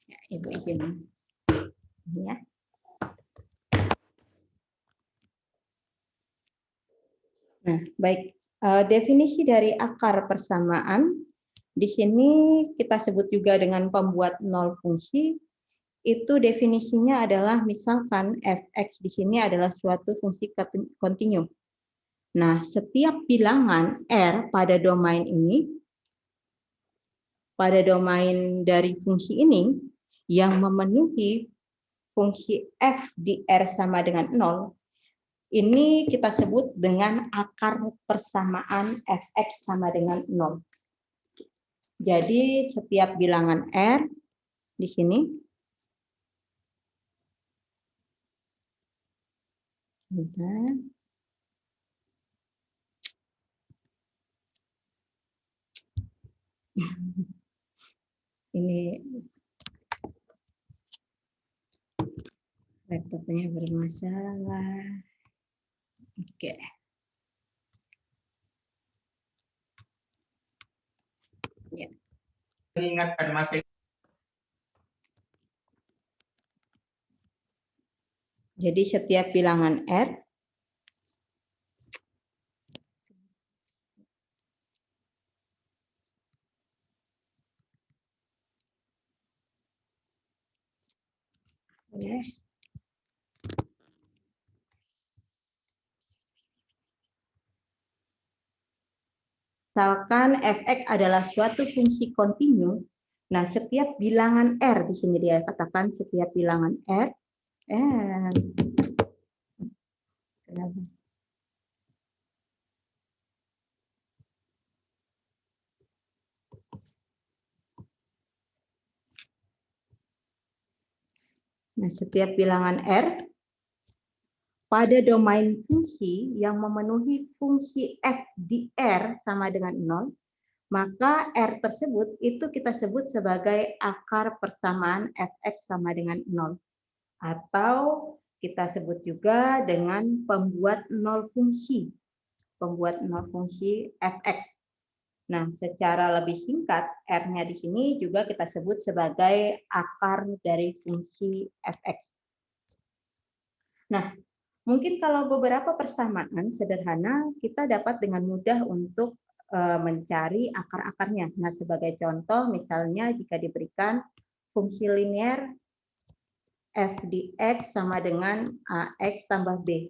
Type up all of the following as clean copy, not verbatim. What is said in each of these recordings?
Ya, Ibu izin. Ya. Nah, baik. Definisi dari akar persamaan di sini kita sebut juga dengan pembuat nol fungsi. Itu definisinya adalah misalkan fx di sini adalah suatu fungsi kontinu. Nah, setiap bilangan R pada domain ini, pada domain dari fungsi ini, yang memenuhi fungsi f di R sama dengan 0, ini kita sebut dengan akar persamaan fx sama dengan 0. Jadi setiap bilangan R di sini, ini laptopnya bermasalah. Oke. Ya. Mengingatkan Mas. Jadi setiap bilangan R ya. Misalkan fx adalah suatu fungsi kontinu, nah setiap bilangan R di sini dia katakan setiap bilangan R, nah setiap bilangan R pada domain fungsi yang memenuhi fungsi f di R sama dengan 0, maka R tersebut itu kita sebut sebagai akar persamaan fx sama dengan 0. Atau kita sebut juga dengan pembuat nol fungsi. Pembuat nol fungsi fx. Nah, secara lebih singkat, R-nya di sini juga kita sebut sebagai akar dari fungsi fx. Nah, mungkin kalau beberapa persamaan sederhana, kita dapat dengan mudah untuk mencari akar-akarnya. Nah, sebagai contoh, misalnya jika diberikan fungsi linear f di x sama dengan ax tambah b.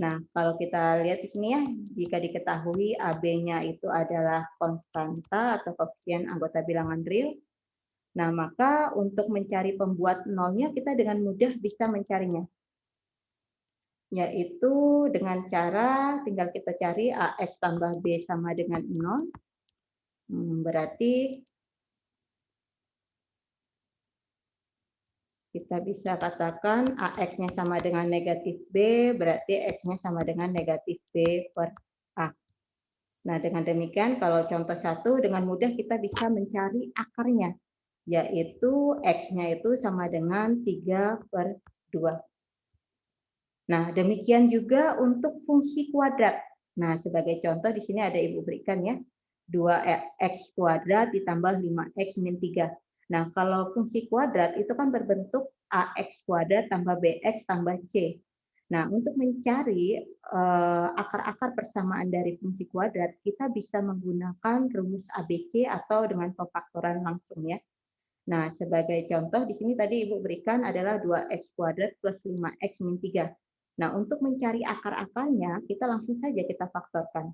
Nah, kalau kita lihat di sini ya, jika diketahui AB-nya itu adalah konstanta atau koefisien anggota bilangan real, nah maka untuk mencari pembuat nolnya kita dengan mudah bisa mencarinya. Yaitu dengan cara tinggal kita cari AX tambah B sama dengan 0. Berarti kita bisa katakan AX-nya sama dengan negatif B, berarti X-nya sama dengan negatif B per A. Nah, dengan demikian kalau contoh 1 dengan mudah kita bisa mencari akarnya, yaitu X-nya itu sama dengan 3 per 2. Nah, demikian juga untuk fungsi kuadrat. Nah, sebagai contoh di sini ada Ibu berikan ya, 2x kuadrat ditambah 5x min 3. Nah, kalau fungsi kuadrat itu kan berbentuk ax kuadrat tambah bx tambah c. Nah, untuk mencari akar-akar persamaan dari fungsi kuadrat, kita bisa menggunakan rumus ABC atau dengan pemfaktoran langsung ya. Nah, sebagai contoh di sini tadi Ibu berikan adalah 2x kuadrat plus 5x min 3. Nah, untuk mencari akar-akarnya, kita langsung saja kita faktorkan.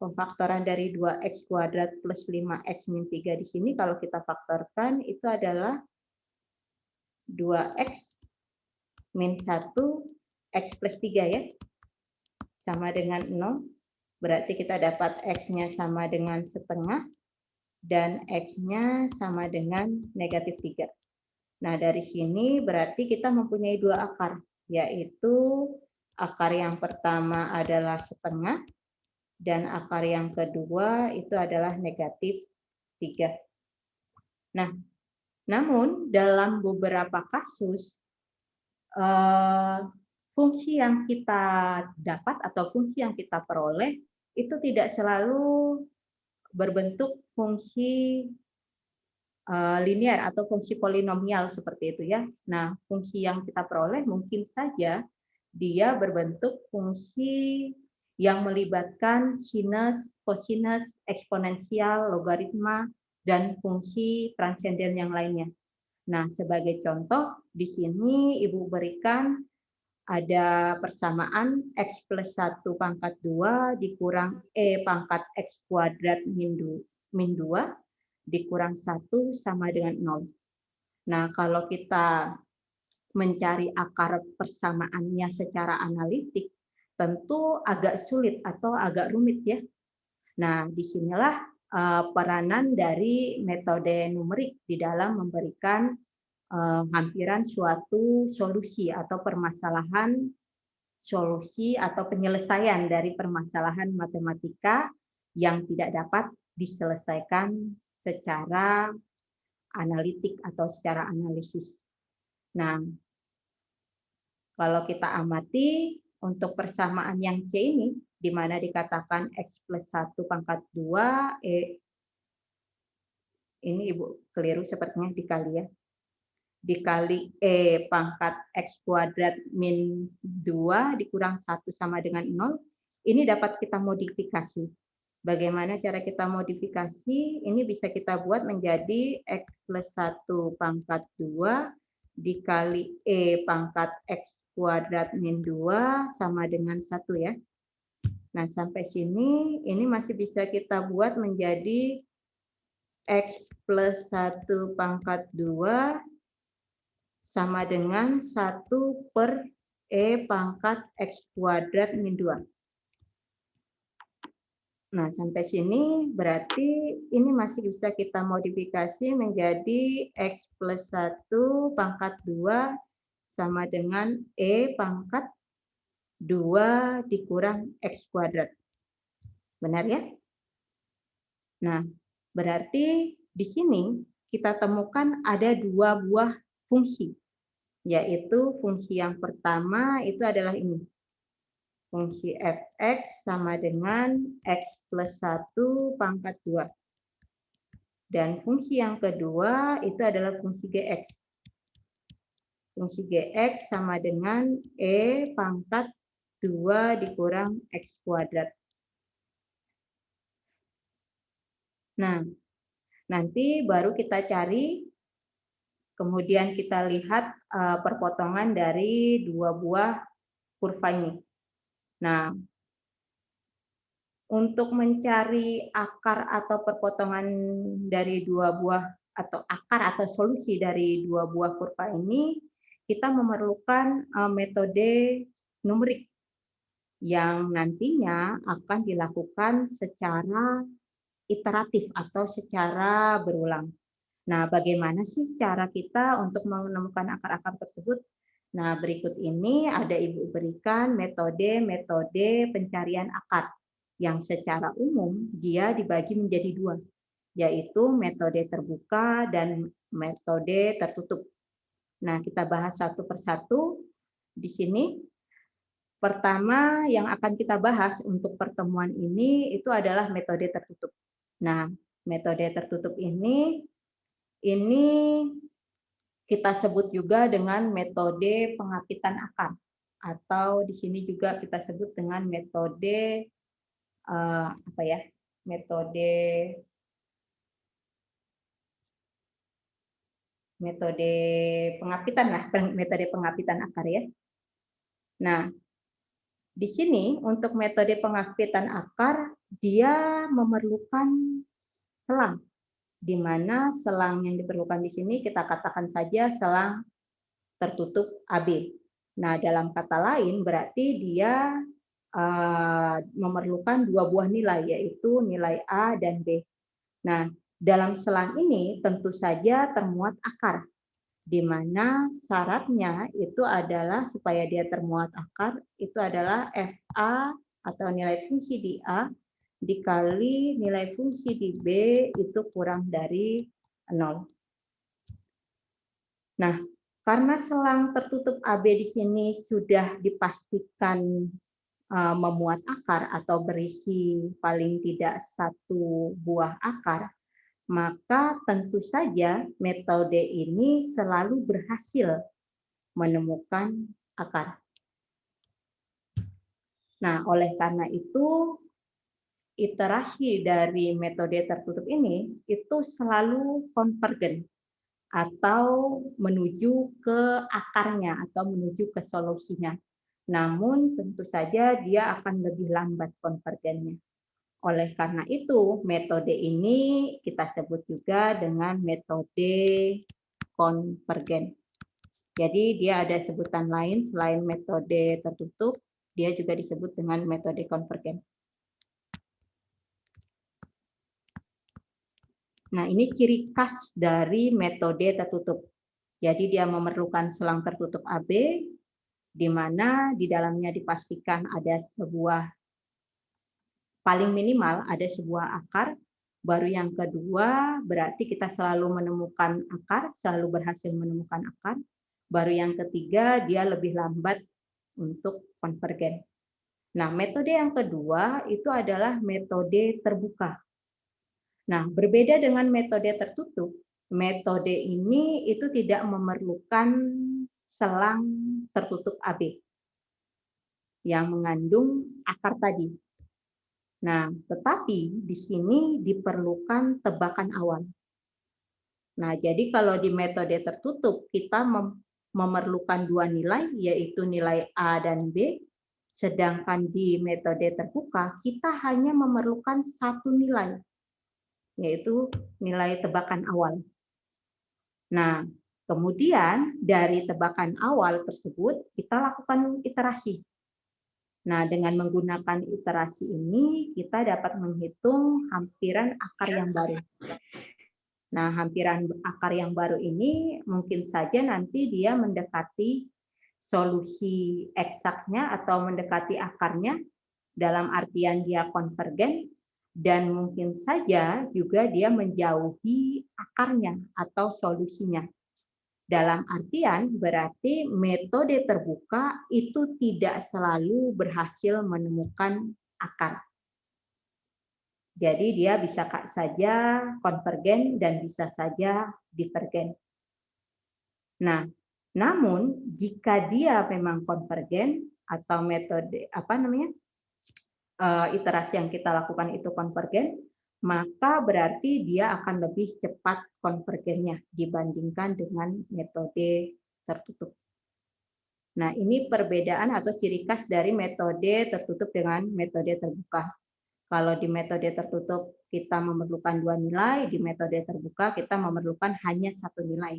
Pemfaktoran dari 2x kuadrat plus 5x min 3 di sini kalau kita faktorkan itu adalah 2x min 1 x plus 3 ya. Sama dengan 0. Berarti kita dapat x-nya sama dengan setengah dan x-nya sama dengan negatif 3. Nah, dari sini berarti kita mempunyai dua akar, yaitu akar yang pertama adalah setengah dan akar yang kedua itu adalah negatif 3. Nah, namun dalam beberapa kasus fungsi yang kita dapat atau fungsi yang kita peroleh itu tidak selalu berbentuk fungsi linear atau fungsi polinomial seperti itu ya. Nah, fungsi yang kita peroleh mungkin saja dia berbentuk fungsi yang melibatkan sinus, kosinus, eksponensial, logaritma, dan fungsi transenden yang lainnya. Nah, sebagai contoh, di sini Ibu berikan ada persamaan X plus 1 pangkat 2 dikurang E pangkat X kuadrat min 2 dikurang 1 sama dengan 0. Nah, kalau kita mencari akar persamaannya secara analitik, tentu agak sulit atau agak rumit ya. Nah, disinilah peranan dari metode numerik di dalam memberikan hampiran suatu solusi atau permasalahan solusi atau penyelesaian dari permasalahan matematika yang tidak dapat diselesaikan secara analitik atau secara analisis. Nah, kalau kita amati untuk persamaan yang C ini, di mana dikatakan X plus 1 pangkat 2, ini Ibu keliru sepertinya dikali ya, dikali E pangkat X kuadrat min 2 dikurang 1 sama dengan 0, ini dapat kita modifikasi. Bagaimana cara kita modifikasi? Ini bisa kita buat menjadi X plus 1 pangkat 2 dikali E pangkat X kuadrat min 2 sama dengan 1 ya. Nah, sampai sini ini masih bisa kita buat menjadi X plus 1 pangkat 2 sama dengan 1 per E pangkat X kuadrat min 2. Nah, sampai sini berarti ini masih bisa kita modifikasi menjadi X plus 1 pangkat 2 sama dengan E pangkat 2 dikurang X kuadrat. Benar ya? Nah, berarti di sini kita temukan ada dua buah fungsi, yaitu fungsi yang pertama itu adalah ini. Fungsi fx sama dengan x plus 1 pangkat 2. Dan fungsi yang kedua itu adalah fungsi gx. Fungsi gx sama dengan e pangkat 2 dikurang x kuadrat. Nah, nanti baru kita cari, kemudian kita lihat perpotongan dari dua buah kurva ini. Nah, untuk mencari akar atau perpotongan dari dua buah atau akar atau solusi dari dua buah kurva ini, kita memerlukan metode numerik yang nantinya akan dilakukan secara iteratif atau secara berulang. Nah, bagaimana sih cara kita untuk menemukan akar-akar tersebut? Nah, berikut ini ada Ibu berikan metode pencarian akar yang secara umum dia dibagi menjadi dua, yaitu metode terbuka dan metode tertutup. Nah, kita bahas satu persatu di sini. Pertama yang akan kita bahas untuk pertemuan ini itu adalah metode tertutup. Nah, metode tertutup ini kita sebut juga dengan metode pengapitan akar, atau di sini juga kita sebut dengan metode metode pengapitan lah, metode pengapitan akar ya. Nah, di sini untuk metode pengapitan akar dia memerlukan selang, di mana selang yang diperlukan di sini kita katakan saja selang tertutup AB. Nah, dalam kata lain berarti dia memerlukan dua buah nilai, yaitu nilai A dan B. Nah, dalam selang ini tentu saja termuat akar, di mana syaratnya itu adalah supaya dia termuat akar, itu adalah FA atau nilai fungsi di A dikali nilai fungsi di B itu kurang dari 0. Nah, karena selang tertutup AB di sini sudah dipastikan memuat akar atau berisi paling tidak satu buah akar, maka tentu saja metode ini selalu berhasil menemukan akar. Nah, oleh karena itu, iterasi dari metode tertutup ini itu selalu konvergen atau menuju ke akarnya atau menuju ke solusinya. Namun tentu saja dia akan lebih lambat konvergennya. Oleh karena itu, metode ini kita sebut juga dengan metode konvergen. Jadi dia ada sebutan lain selain metode tertutup, dia juga disebut dengan metode konvergen. Nah, ini ciri khas dari metode tertutup. Jadi dia memerlukan selang tertutup AB, di mana di dalamnya dipastikan ada sebuah, paling minimal ada sebuah akar. Baru yang kedua berarti kita selalu menemukan akar, selalu berhasil menemukan akar. Baru yang ketiga dia lebih lambat untuk konvergen. Nah, metode yang kedua itu adalah metode terbuka. Nah, berbeda dengan metode tertutup, metode ini itu tidak memerlukan selang tertutup AB yang mengandung akar tadi. Nah, tetapi di sini diperlukan tebakan awal. Nah, jadi kalau di metode tertutup kita memerlukan dua nilai, yaitu nilai A dan B, sedangkan di metode terbuka kita hanya memerlukan satu nilai, yaitu nilai tebakan awal. Nah, kemudian dari tebakan awal tersebut kita lakukan iterasi. Nah, dengan menggunakan iterasi ini kita dapat menghitung hampiran akar yang baru. Nah, hampiran akar yang baru ini mungkin saja nanti dia mendekati solusi eksaknya atau mendekati akarnya dalam artian dia konvergen, dan mungkin saja juga dia menjauhi akarnya atau solusinya. Dalam artian berarti metode terbuka itu tidak selalu berhasil menemukan akar. Jadi dia bisa saja konvergen dan bisa saja divergen. Nah, namun jika dia memang konvergen atau metode iterasi yang kita lakukan itu konvergen, maka berarti dia akan lebih cepat konvergennya dibandingkan dengan metode tertutup. Nah, ini perbedaan atau ciri khas dari metode tertutup dengan metode terbuka. Kalau di metode tertutup kita memerlukan dua nilai, di metode terbuka kita memerlukan hanya satu nilai.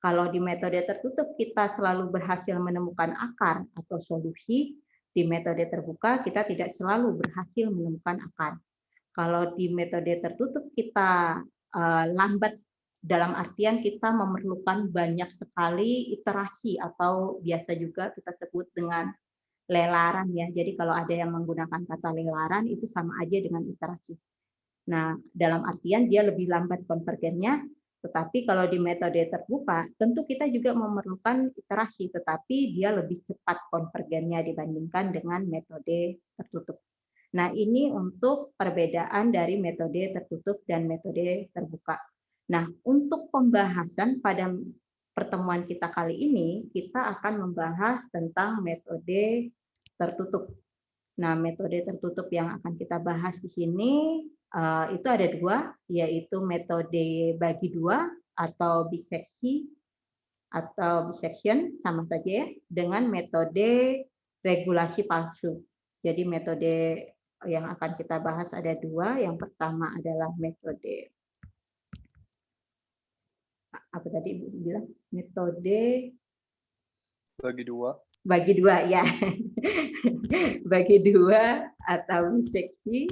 Kalau di metode tertutup kita selalu berhasil menemukan akar atau solusi, di metode terbuka kita tidak selalu berhasil menemukan akar. Kalau di metode tertutup kita lambat, dalam artian kita memerlukan banyak sekali iterasi atau biasa juga kita sebut dengan lelaran ya. Jadi kalau ada yang menggunakan kata lelaran itu sama aja dengan iterasi. Nah, dalam artian dia lebih lambat konvergennya, tetapi kalau di metode terbuka tentu kita juga memerlukan iterasi, tetapi dia lebih cepat konvergennya dibandingkan dengan metode tertutup. Nah, ini untuk perbedaan dari metode tertutup dan metode terbuka. Nah, untuk pembahasan pada pertemuan kita kali ini, kita akan membahas tentang metode tertutup. Nah, metode tertutup yang akan kita bahas di sini itu ada dua, yaitu metode bagi dua atau biseksi atau bisection, sama saja ya, dengan metode regulasi palsu. Jadi metode yang akan kita bahas ada dua. Yang pertama adalah metode apa tadi Ibu bilang? Metode bagi dua. Bagi dua ya. Bagi dua atau biseksi,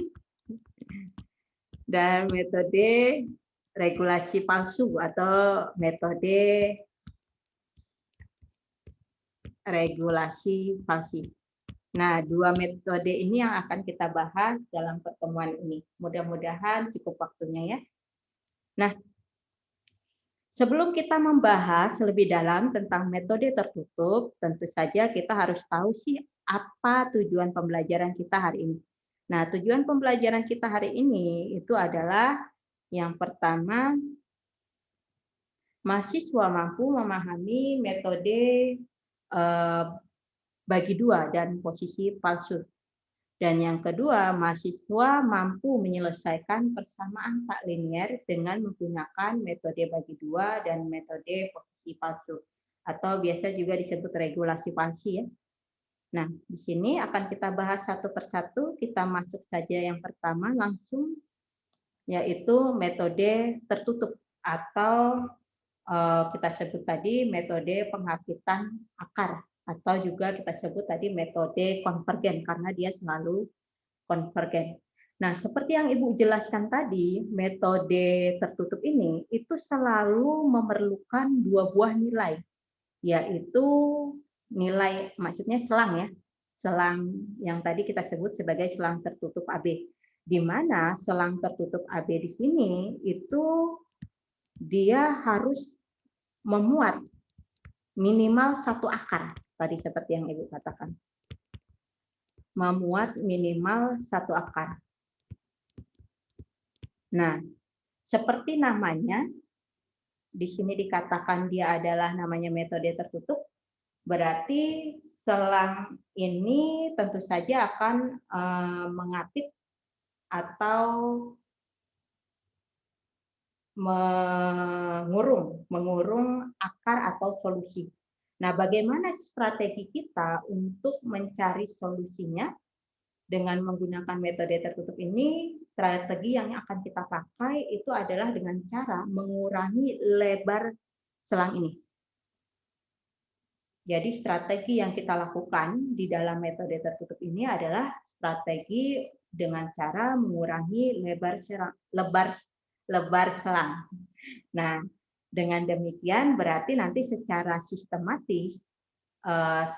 dan metode regulasi palsu atau metode regulasi palsu. Nah, dua metode ini yang akan kita bahas dalam pertemuan ini. Mudah-mudahan cukup waktunya ya. Nah, sebelum kita membahas lebih dalam tentang metode tertutup, tentu saja kita harus tahu sih apa tujuan pembelajaran kita hari ini. Nah, tujuan pembelajaran kita hari ini itu adalah Yang pertama, mahasiswa mampu memahami metode bagi dua dan posisi palsu. Dan yang kedua, mahasiswa mampu menyelesaikan persamaan tak linier dengan menggunakan metode bagi dua dan metode posisi palsu. Atau biasa juga disebut regulasi palsi ya. Nah, di sini akan kita bahas satu persatu. Kita masuk saja yang pertama langsung, yaitu metode tertutup atau kita sebut tadi metode penghakitan akar. Atau juga kita sebut tadi metode konvergen karena dia selalu konvergen. Nah, seperti yang Ibu jelaskan tadi, metode tertutup ini itu selalu memerlukan dua buah nilai, yaitu nilai, maksudnya selang ya, selang yang tadi kita sebut sebagai selang tertutup AB, di mana selang tertutup AB di sini itu dia harus memuat minimal satu akar, tadi seperti yang Ibu katakan. Memuat minimal satu akar. Nah, seperti namanya, di sini dikatakan dia adalah namanya metode tertutup, berarti selang ini tentu saja akan mengapit atau mengurung akar atau solusi. Nah, bagaimana strategi kita untuk mencari solusinya dengan menggunakan metode tertutup ini? Strategi yang akan kita pakai itu adalah dengan cara mengurangi lebar selang ini. Jadi strategi yang kita lakukan di dalam metode tertutup ini adalah strategi dengan cara mengurangi lebar selang. Nah, dengan demikian berarti nanti secara sistematis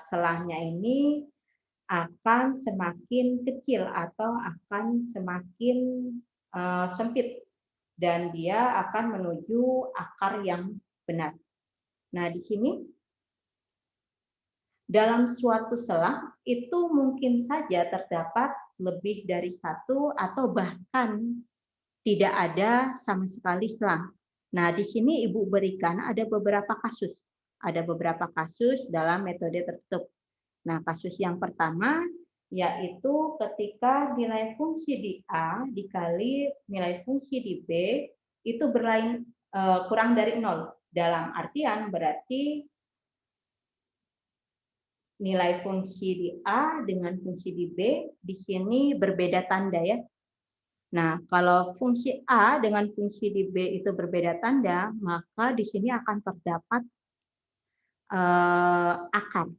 selangnya ini akan semakin kecil atau akan semakin sempit dan dia akan menuju akar yang benar. Nah, di sini dalam suatu selang itu mungkin saja terdapat lebih dari satu atau bahkan tidak ada sama sekali selang. Nah, di sini Ibu berikan ada beberapa kasus. Ada beberapa kasus dalam metode tertutup. Nah, kasus yang pertama yaitu ketika nilai fungsi di A dikali nilai fungsi di B itu kurang dari 0. Dalam artian berarti nilai fungsi di A dengan fungsi di B di sini berbeda tanda ya. Nah, kalau fungsi A dengan fungsi di B itu berbeda tanda, maka di sini akan terdapat akar.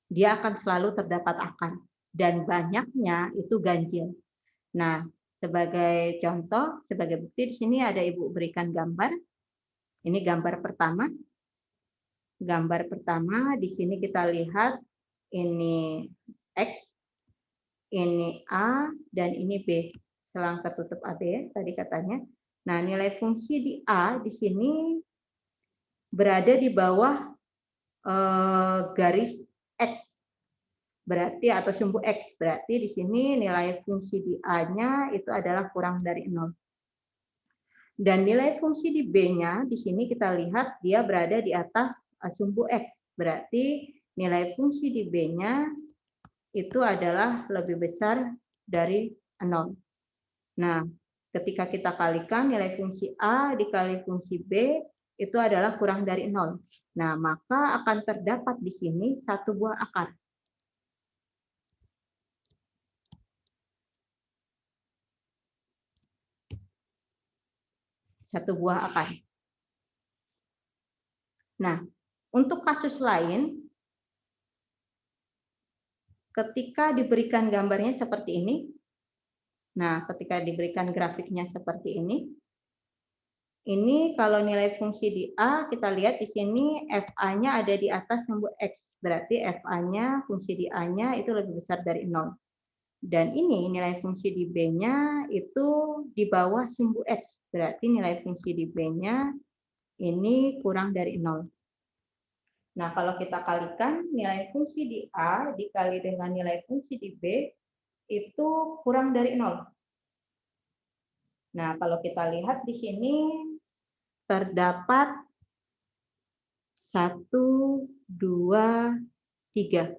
Dia akan selalu terdapat akar. Dan banyaknya itu ganjil. Nah, sebagai contoh, sebagai bukti di sini ada Ibu berikan gambar. Ini gambar pertama. Gambar pertama di sini kita lihat ini X, ini A, dan ini B. Selang tertutup AB ya, tadi katanya. Nah, nilai fungsi di A di sini berada di bawah garis X. Berarti atau sumbu X. Berarti di sini nilai fungsi di A-nya itu adalah kurang dari 0. Dan nilai fungsi di B-nya di sini kita lihat dia berada di atas sumbu X. Berarti nilai fungsi di B-nya itu adalah lebih besar dari 0. Nah, ketika kita kalikan nilai fungsi A dikali fungsi B itu adalah kurang dari 0. Nah, maka akan terdapat di sini satu buah akar. Satu buah akar. Nah, untuk kasus lain, ketika diberikan gambarnya seperti ini, nah, ketika diberikan grafiknya seperti ini kalau nilai fungsi di A, kita lihat di sini FA-nya ada di atas sumbu X. Berarti FA-nya, fungsi di A-nya itu lebih besar dari 0. Dan ini nilai fungsi di B-nya itu di bawah sumbu X. Berarti nilai fungsi di B-nya ini kurang dari 0. Nah, kalau kita kalikan nilai fungsi di A dikali dengan nilai fungsi di B, itu kurang dari 0. Nah, kalau kita lihat di sini terdapat 1, 2, 3.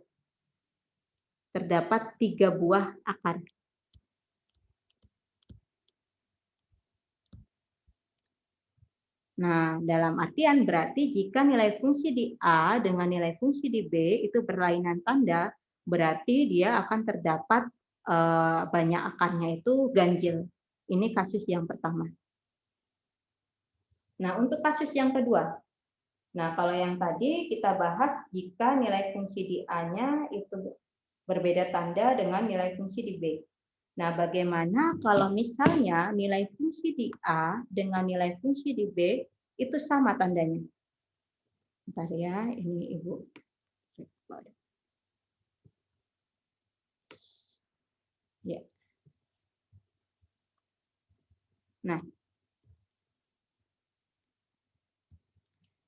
Terdapat 3 buah akar. Nah, dalam artian berarti jika nilai fungsi di A dengan nilai fungsi di B itu berlainan tanda, berarti dia akan terdapat banyak akarnya itu ganjil. Ini kasus yang pertama. Nah, untuk kasus yang kedua. Nah, kalau yang tadi kita bahas jika nilai fungsi di A-nya itu berbeda tanda dengan nilai fungsi di B. Nah, bagaimana kalau misalnya nilai fungsi di A dengan nilai fungsi di B itu sama tandanya? Bentar ya, ini Ibu. Ya.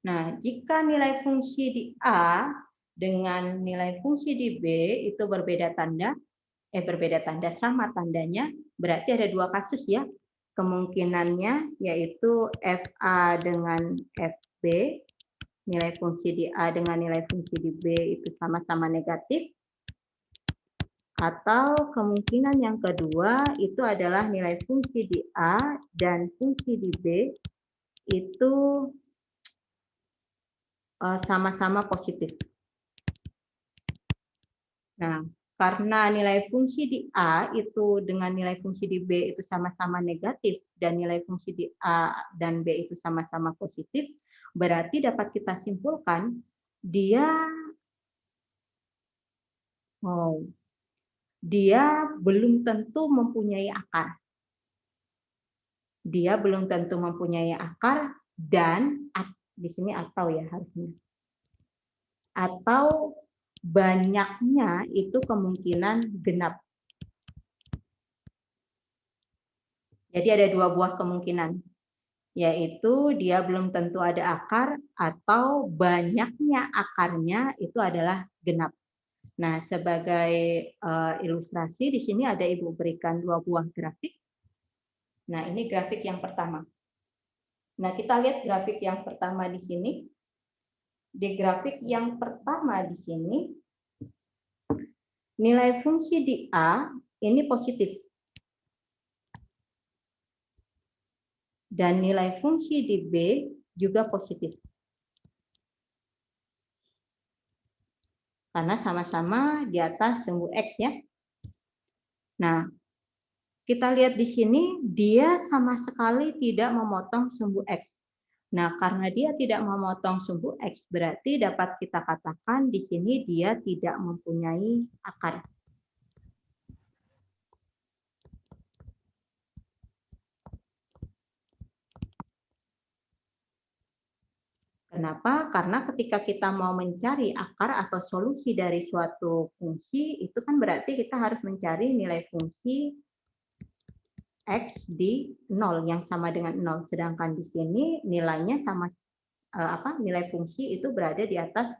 Nah, jika nilai fungsi di A dengan nilai fungsi di B itu berbeda tanda sama tandanya, berarti ada 2 kasus ya. Kemungkinannya yaitu FA dengan FB, nilai fungsi di A dengan nilai fungsi di B itu sama-sama negatif. Atau kemungkinan yang kedua itu adalah nilai fungsi di A dan fungsi di B itu sama-sama positif. Nah, karena nilai fungsi di A itu dengan nilai fungsi di B itu sama-sama negatif dan nilai fungsi di A dan B itu sama-sama positif, berarti dapat kita simpulkan dia belum tentu mempunyai akar. Dia belum tentu mempunyai akar dan di sini atau ya harusnya. Atau banyaknya itu kemungkinan genap. Jadi ada 2 buah kemungkinan, yaitu dia belum tentu ada akar atau banyaknya akarnya itu adalah genap. Nah, sebagai ilustrasi di sini ada Ibu berikan 2 buah grafik. Nah, ini grafik yang pertama. Nah, kita lihat grafik yang pertama di sini. Di grafik yang pertama di sini, nilai fungsi di A ini positif. Dan nilai fungsi di B juga positif. Karena sama-sama di atas sumbu X ya. Nah, kita lihat di sini dia sama sekali tidak memotong sumbu X. Nah, karena dia tidak memotong sumbu X, berarti dapat kita katakan di sini dia tidak mempunyai akar. Kenapa? Karena ketika kita mau mencari akar atau solusi dari suatu fungsi, itu kan berarti kita harus mencari nilai fungsi X di 0 yang sama dengan 0. Sedangkan di sini nilainya sama nilai fungsi itu berada di atas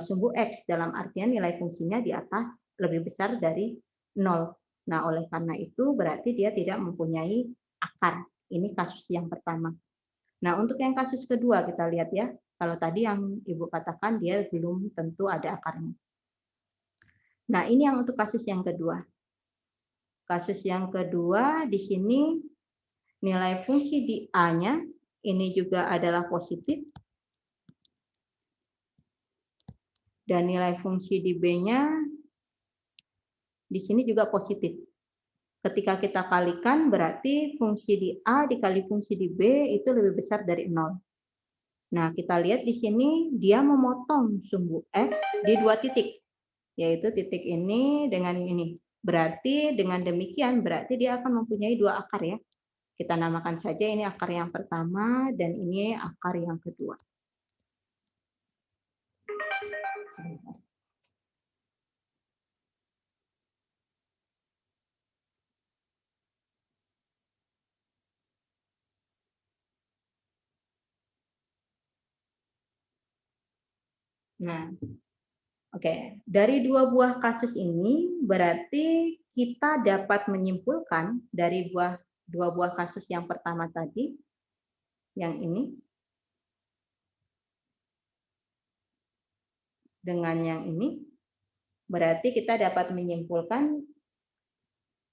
sumbu X, dalam artian nilai fungsinya di atas lebih besar dari 0. Nah, oleh karena itu berarti dia tidak mempunyai akar. Ini kasus yang pertama. Nah, untuk yang kasus kedua kita lihat ya. Kalau tadi yang Ibu katakan dia belum tentu ada akarnya. Nah, ini yang untuk kasus yang kedua. Kasus yang kedua di sini nilai fungsi di A-nya ini juga adalah positif. Dan nilai fungsi di B-nya di sini juga positif. Ketika kita kalikan berarti fungsi di A dikali fungsi di B itu lebih besar dari 0. Nah, kita lihat di sini dia memotong sumbu X di 2 titik. Yaitu titik ini dengan ini. Berarti dengan demikian berarti dia akan mempunyai 2 akar ya. Kita namakan saja ini akar yang pertama dan ini akar yang kedua. Nah, oke. Dari 2 buah kasus ini berarti kita dapat menyimpulkan dari dua buah kasus yang pertama tadi, yang ini, dengan yang ini, berarti kita dapat menyimpulkan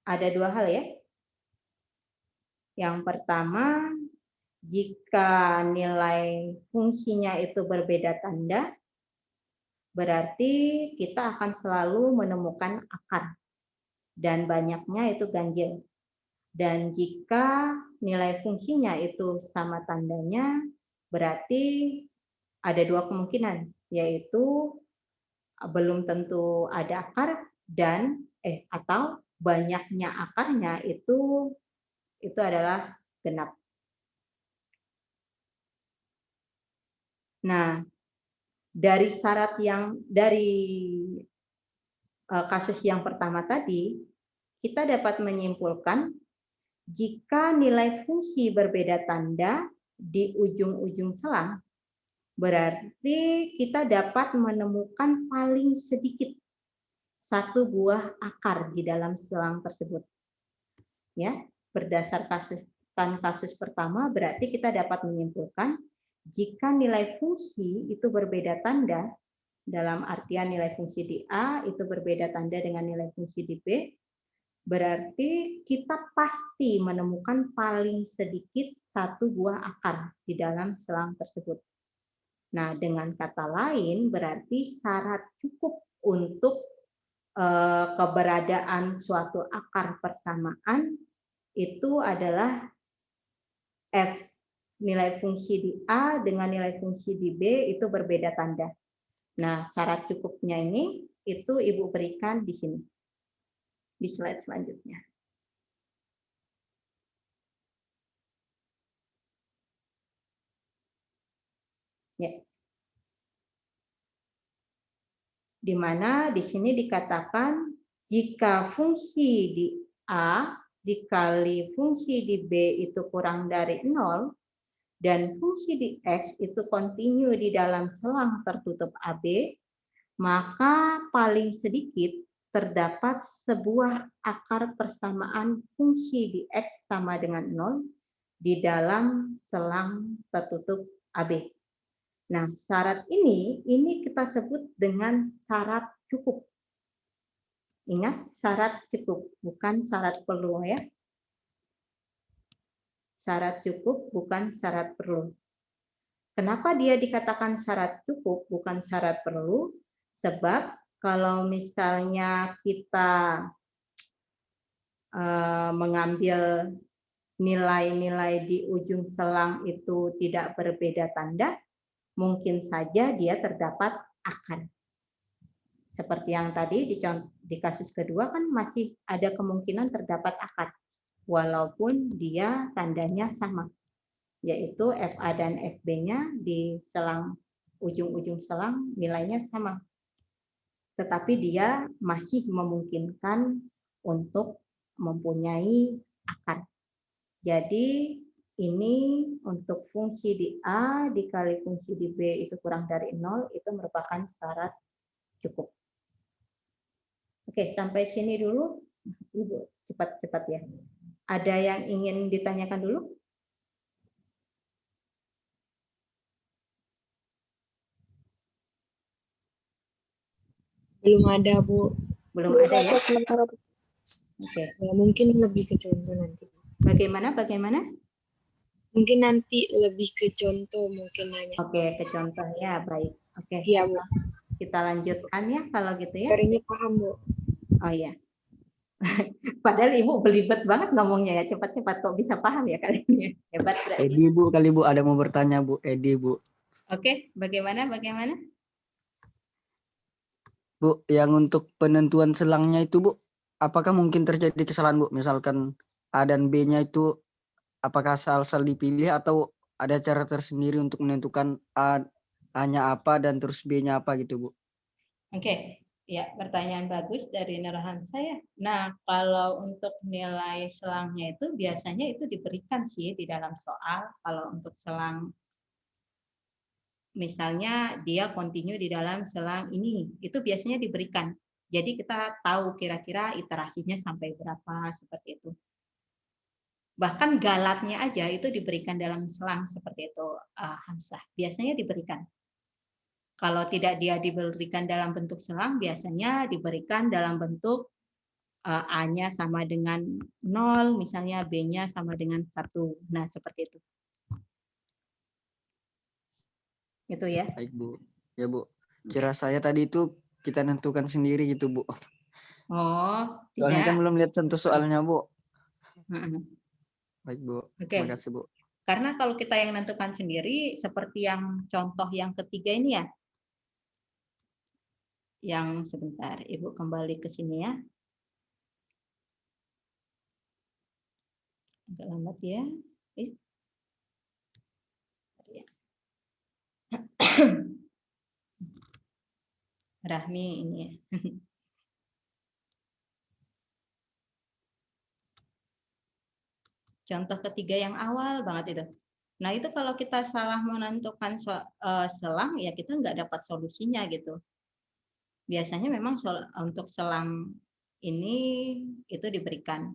ada dua hal ya. Yang pertama, jika nilai fungsinya itu berbeda tanda, berarti kita akan selalu menemukan akar dan banyaknya itu ganjil. Dan jika nilai fungsinya itu sama tandanya, berarti ada dua kemungkinan, yaitu belum tentu ada akar dan atau banyaknya akarnya itu adalah genap. Nah, dari syarat yang kasus yang pertama tadi, kita dapat menyimpulkan jika nilai fungsi berbeda tanda di ujung-ujung selang, berarti kita dapat menemukan paling sedikit satu buah akar di dalam selang tersebut. Ya, berdasarkan kasus pertama, berarti kita dapat menyimpulkan jika nilai fungsi itu berbeda tanda, dalam artian nilai fungsi di A itu berbeda tanda dengan nilai fungsi di B, berarti kita pasti menemukan paling sedikit satu buah akar di dalam selang tersebut. Nah, dengan kata lain, berarti syarat cukup untuk keberadaan suatu akar persamaan itu adalah F, nilai fungsi di A dengan nilai fungsi di B itu berbeda tanda. Nah, syarat cukupnya ini itu Ibu berikan di sini, di slide selanjutnya. Ya. Di mana di sini dikatakan jika fungsi di A dikali fungsi di B itu kurang dari 0 dan fungsi di X itu kontinu di dalam selang tertutup AB, maka paling sedikit terdapat sebuah akar persamaan fungsi di X sama dengan 0 di dalam selang tertutup AB. Nah, syarat ini kita sebut dengan syarat cukup. Ingat, syarat cukup, bukan syarat perlu ya. Syarat cukup, bukan syarat perlu. Kenapa dia dikatakan syarat cukup, bukan syarat perlu? Sebab kalau misalnya kita mengambil nilai-nilai di ujung selang itu tidak berbeda tanda, mungkin saja dia terdapat akar. Seperti yang tadi di kasus kedua kan masih ada kemungkinan terdapat akar, walaupun dia tandanya sama, yaitu FA dan FB-nya di selang ujung-ujung selang nilainya sama. Tetapi dia masih memungkinkan untuk mempunyai akar. Jadi ini untuk fungsi di A dikali fungsi di B itu kurang dari 0, itu merupakan syarat cukup. Oke, sampai sini dulu. Ibu, cepat-cepat ya. Ada yang ingin ditanyakan dulu? Belum ada, Bu. Belum ada ya? Oke. Ya, mungkin lebih ke contoh nanti. Bagaimana? Mungkin nanti lebih ke contoh mungkin nanya. Oke, ke contoh ya, baik. Oke. Iya, Bu. Kita lanjutkan ya kalau gitu ya. Hari ini paham, Bu. Oh iya. Padahal Ibu belibet banget ngomongnya ya, cepat-cepat kok bisa paham ya kali ini. Hebat berarti. Edi Bu, kali Bu ada mau bertanya Bu, Edi Bu. Oke, bagaimana? Bu, yang untuk penentuan selangnya itu Bu, apakah mungkin terjadi kesalahan Bu? Misalkan A dan B-nya itu apakah asal-asal dipilih atau ada cara tersendiri untuk menentukan A-nya apa dan terus B-nya apa gitu Bu? Oke, ya pertanyaan bagus dari Nurhan saya. Nah, kalau untuk nilai selangnya itu biasanya itu diberikan sih di dalam soal. Kalau untuk selang, misalnya dia kontinu di dalam selang ini, itu biasanya diberikan. Jadi kita tahu kira-kira iterasinya sampai berapa, seperti itu. Bahkan galatnya aja itu diberikan dalam selang seperti itu, Hamzah. Biasanya diberikan. Kalau tidak dia diberikan dalam bentuk selang, biasanya diberikan dalam bentuk A-nya sama dengan 0, misalnya B-nya sama dengan 1. Nah, seperti itu. Itu ya. Baik, Bu. Ya, Bu. Kira saya tadi itu kita nentukan sendiri gitu, Bu. Oh, Soalnya kan tidak. belum lihat contoh soalnya, Bu. Heeh. Baik, Bu. Oke. Terima kasih, Bu. Karena kalau kita yang menentukan sendiri, seperti yang contoh yang ketiga ini ya. Yang sebentar, Ibu kembali ke sini ya. Agak lambat ya. Rahmi ini ya. Contoh ketiga yang awal banget itu. Nah, itu kalau kita salah menentukan selang, ya kita nggak dapat solusinya gitu. Biasanya memang untuk selang ini itu diberikan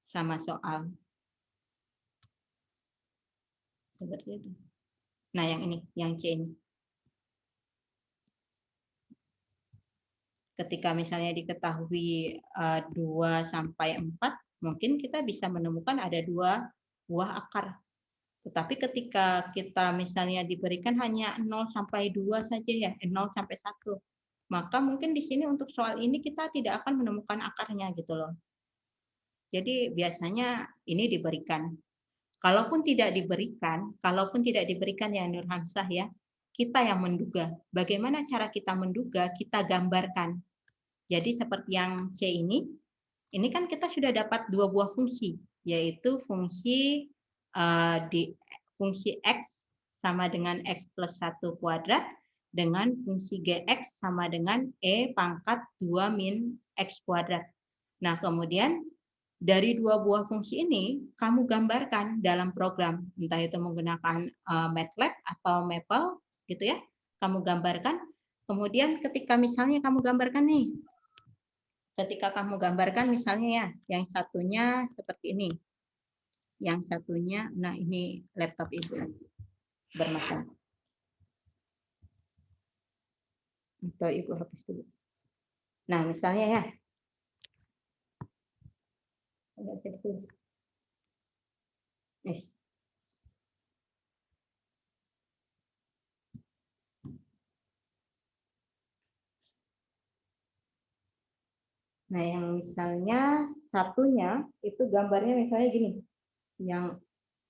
sama soal. Seperti itu. Nah, yang ini, yang C ini. Ketika misalnya diketahui 2 sampai 4, mungkin kita bisa menemukan ada 2 buah akar. Tetapi ketika kita misalnya diberikan hanya 0 sampai 2 saja ya, 0 sampai 1. Maka mungkin di sini untuk soal ini kita tidak akan menemukan akarnya gitu loh. Jadi biasanya ini diberikan. Kalaupun tidak diberikan ya Nur Hamzah ya, kita yang menduga. Bagaimana cara kita menduga? Kita gambarkan. Jadi seperti yang C ini kan kita sudah dapat 2 buah fungsi, yaitu fungsi fungsi X sama dengan X plus 1 kuadrat dengan fungsi Gx sama dengan E pangkat 2 min X kuadrat. Nah, kemudian dari 2 buah fungsi ini, kamu gambarkan dalam program, entah itu menggunakan MATLAB atau Maple, gitu ya. Kamu gambarkan, kemudian ketika misalnya kamu gambarkan nih, ketika kamu gambarkan misalnya ya, yang satunya seperti ini. Yang satunya, nah ini laptop Ibu bermasalah. Atau Ibu hapus dulu. Nah, misalnya ya. Enggak bisa ditulis. Yes. Nah, yang misalnya satunya itu gambarnya misalnya gini. Yang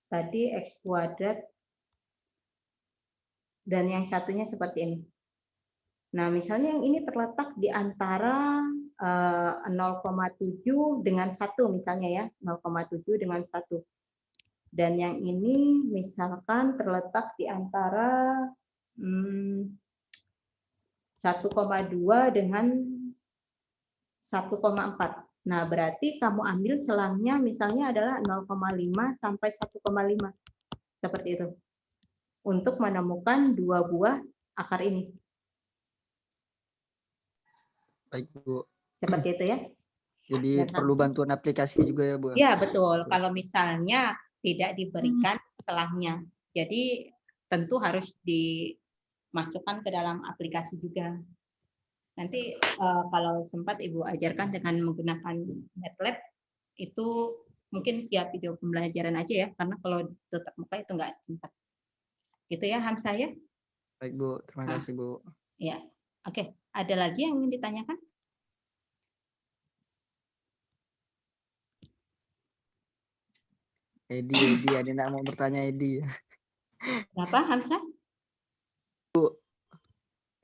tadi X kuadrat dan yang satunya seperti ini. Nah, misalnya yang ini terletak di antara 0,7 dengan 1 misalnya ya, 0,7 dengan 1. Dan yang ini misalkan terletak di antara 1,2 dengan 1,4. Nah, berarti kamu ambil selangnya misalnya adalah 0,5 sampai 1,5. Seperti itu. Untuk menemukan 2 buah akar ini. Baik, Bu. Seperti itu ya. Jadi perlu bantuan aplikasi juga ya, Bu? Ya, betul. Kalau misalnya tidak diberikan selangnya. Jadi tentu harus dimasukkan ke dalam aplikasi juga. Nanti kalau sempat Ibu ajarkan dengan menggunakan MATLAB, itu mungkin via video pembelajaran aja ya, karena kalau tetap muka itu nggak sempat. Gitu ya, Hamzah ya? Baik, Bu. Terima kasih, Bu. Ya, oke. Ada lagi yang ingin ditanyakan? Edi, ada yang mau bertanya Edi. Kenapa, Hamzah?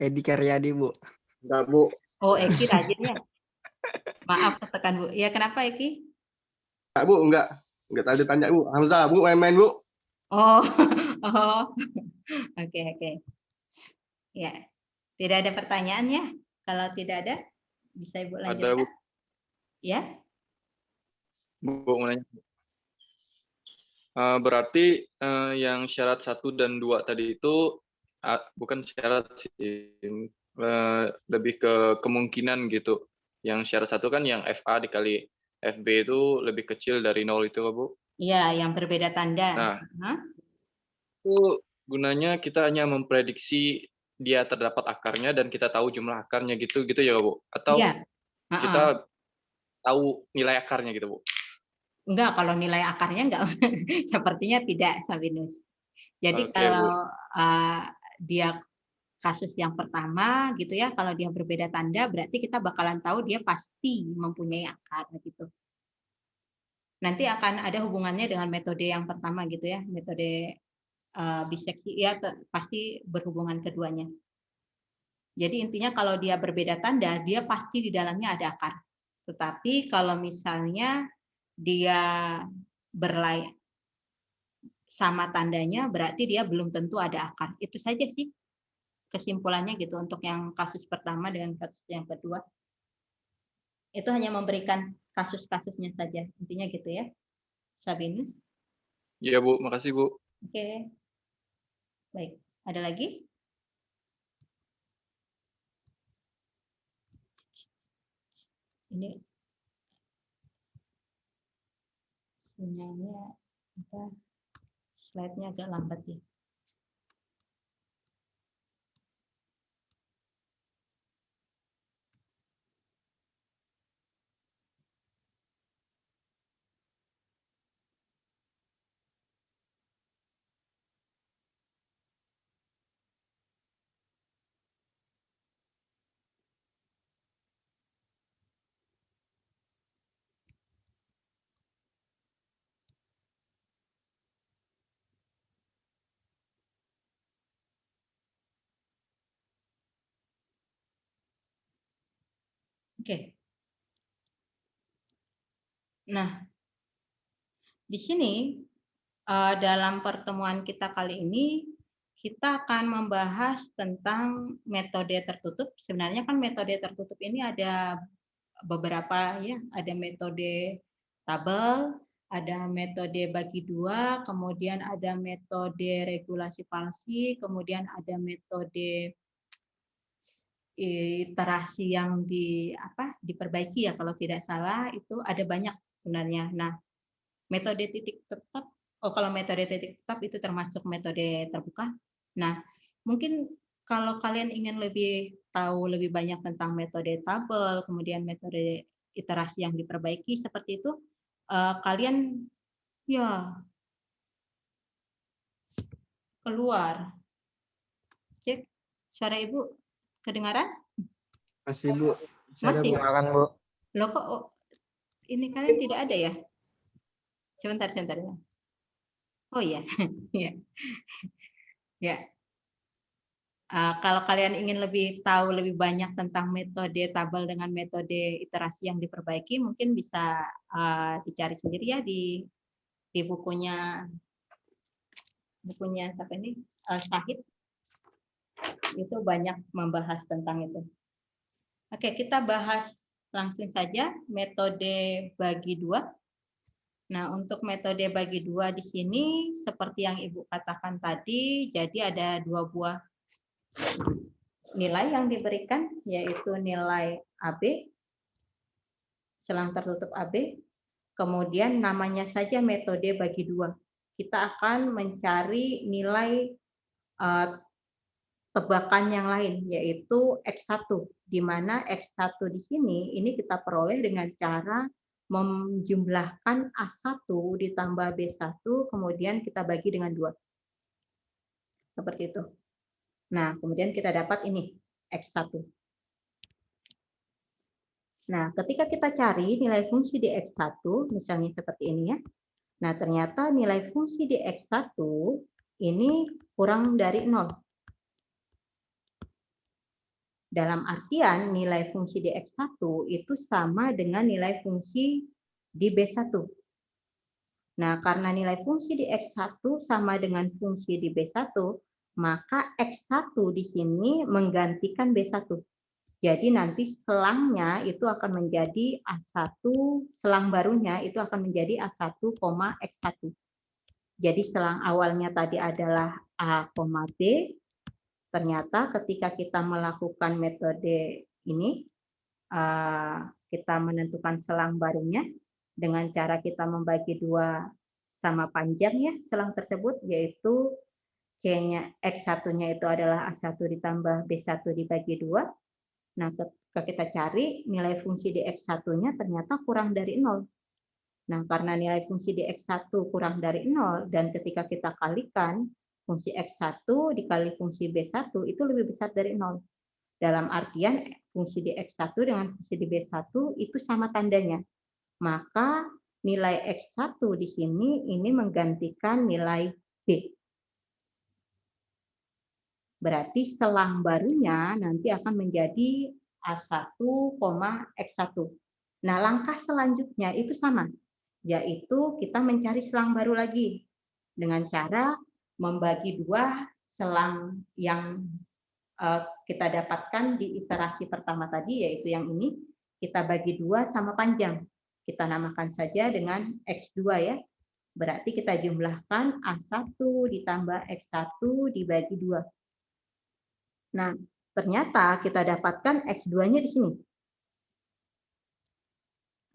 Edi Karyadi, Bu. Enggak, Bu. Oh, Eki rajin ya? Maaf, katakan Bu. Ya, kenapa Eki? Enggak, Bu. Enggak tadi tanya, Bu. Hamzah, Bu, main-main, Bu. Oh, oh, oke. Ya, tidak ada pertanyaan ya? Kalau tidak ada, bisa Ibu lanjutkan. Ada, Bu. Ya? Bu, mau nanya. Berarti yang syarat 1 dan 2 tadi itu bukan syarat sih, lebih ke kemungkinan gitu. Yang syarat 1 kan yang FA dikali FB itu lebih kecil dari 0 itu, Bu. Iya, yang berbeda tanda. Nah, Hah? itu gunanya kita hanya memprediksi dia terdapat akarnya dan kita tahu jumlah akarnya gitu ya, Bu? Atau Iya. Heeh. kita tahu nilai akarnya gitu, Bu? Enggak, kalau nilai akarnya enggak. Sepertinya tidak, Sabinus. Jadi Oke, Bu. kalau dia kasus yang pertama gitu ya, kalau dia berbeda tanda berarti kita bakalan tahu dia pasti mempunyai akar gitu. Nanti akan ada hubungannya dengan metode yang pertama gitu ya, metode biseksi ya pasti berhubungan keduanya. Jadi intinya kalau dia berbeda tanda, dia pasti di dalamnya ada akar. Tetapi kalau misalnya dia sama tandanya, berarti dia belum tentu ada akar. Itu saja sih kesimpulannya gitu untuk yang kasus pertama dengan kasus yang kedua. Itu hanya memberikan kasus-kasusnya saja. Intinya gitu ya. Sabinus. Iya, Bu. Makasih, Bu. Oke. Baik. Ada lagi? Ini sinyalnya apa? Slide-nya agak lambat ya. Oke. Nah, di sini dalam pertemuan kita kali ini kita akan membahas tentang metode tertutup. Sebenarnya kan metode tertutup ini ada beberapa ya, ada metode tabel, ada metode bagi dua, kemudian ada metode regulasi palsi, kemudian ada metode iterasi yang diperbaiki ya kalau tidak salah, itu ada banyak sebenarnya. Nah, metode titik tetap, kalau metode titik tetap itu termasuk metode terbuka. Nah, mungkin kalau kalian ingin lebih tahu lebih banyak tentang metode tabel, kemudian metode iterasi yang diperbaiki seperti itu, kalian ya keluar. Cek, suara Ibu kedengaran? Masih Bu. Saya Mati. Bu. Silakan, Bu. Loh kok ini kalian tidak ada ya? Sebentar ya. Oh iya, ya. Ya. Kalau kalian ingin lebih tahu lebih banyak tentang metode tabel dengan metode iterasi yang diperbaiki, mungkin bisa dicari sendiri ya di bukunya siapa ini, Syahid. Itu banyak membahas tentang itu. Oke, kita bahas langsung saja metode bagi dua. Nah, untuk metode bagi dua di sini, seperti yang Ibu katakan tadi, jadi ada dua buah nilai yang diberikan, yaitu nilai AB, selang tertutup AB, kemudian namanya saja metode bagi dua. Kita akan mencari nilai tebakan yang lain, yaitu X1, di mana X1 di sini ini kita peroleh dengan cara menjumlahkan A1 ditambah B1, kemudian kita bagi dengan 2. Seperti itu. Nah, kemudian kita dapat ini, X1. Nah, ketika kita cari nilai fungsi di X1, misalnya seperti ini ya. Nah, ternyata nilai fungsi di X1 ini kurang dari 0. Dalam artian nilai fungsi di X1 itu sama dengan nilai fungsi di B1. Nah, karena nilai fungsi di X1 sama dengan fungsi di B1, maka X1 di sini menggantikan B1. Jadi nanti selangnya itu akan menjadi A1, selang barunya itu akan menjadi A1, X1. Jadi selang awalnya tadi adalah A, B. Ternyata ketika kita melakukan metode ini, kita menentukan selang barunya, dengan cara kita membagi 2 sama panjang ya selang tersebut, yaitu C-nya X1-nya itu adalah A1 ditambah B1 dibagi 2. Nah, ketika kita cari nilai fungsi di X1-nya ternyata kurang dari 0. Nah, karena nilai fungsi di X1 kurang dari 0 dan ketika kita kalikan fungsi X1 dikali fungsi B1 itu lebih besar dari 0. Dalam artian fungsi di X1 dengan fungsi di B1 itu sama tandanya. Maka nilai X1 di sini ini menggantikan nilai B. Berarti selang barunya nanti akan menjadi A1, X1. Nah, langkah selanjutnya itu sama, yaitu kita mencari selang baru lagi dengan cara membagi 2 selang yang kita dapatkan di iterasi pertama tadi, yaitu yang ini, kita bagi 2 sama panjang. Kita namakan saja dengan X2 ya. Berarti kita jumlahkan A1 ditambah X1 dibagi 2. Nah, ternyata kita dapatkan X2-nya di sini.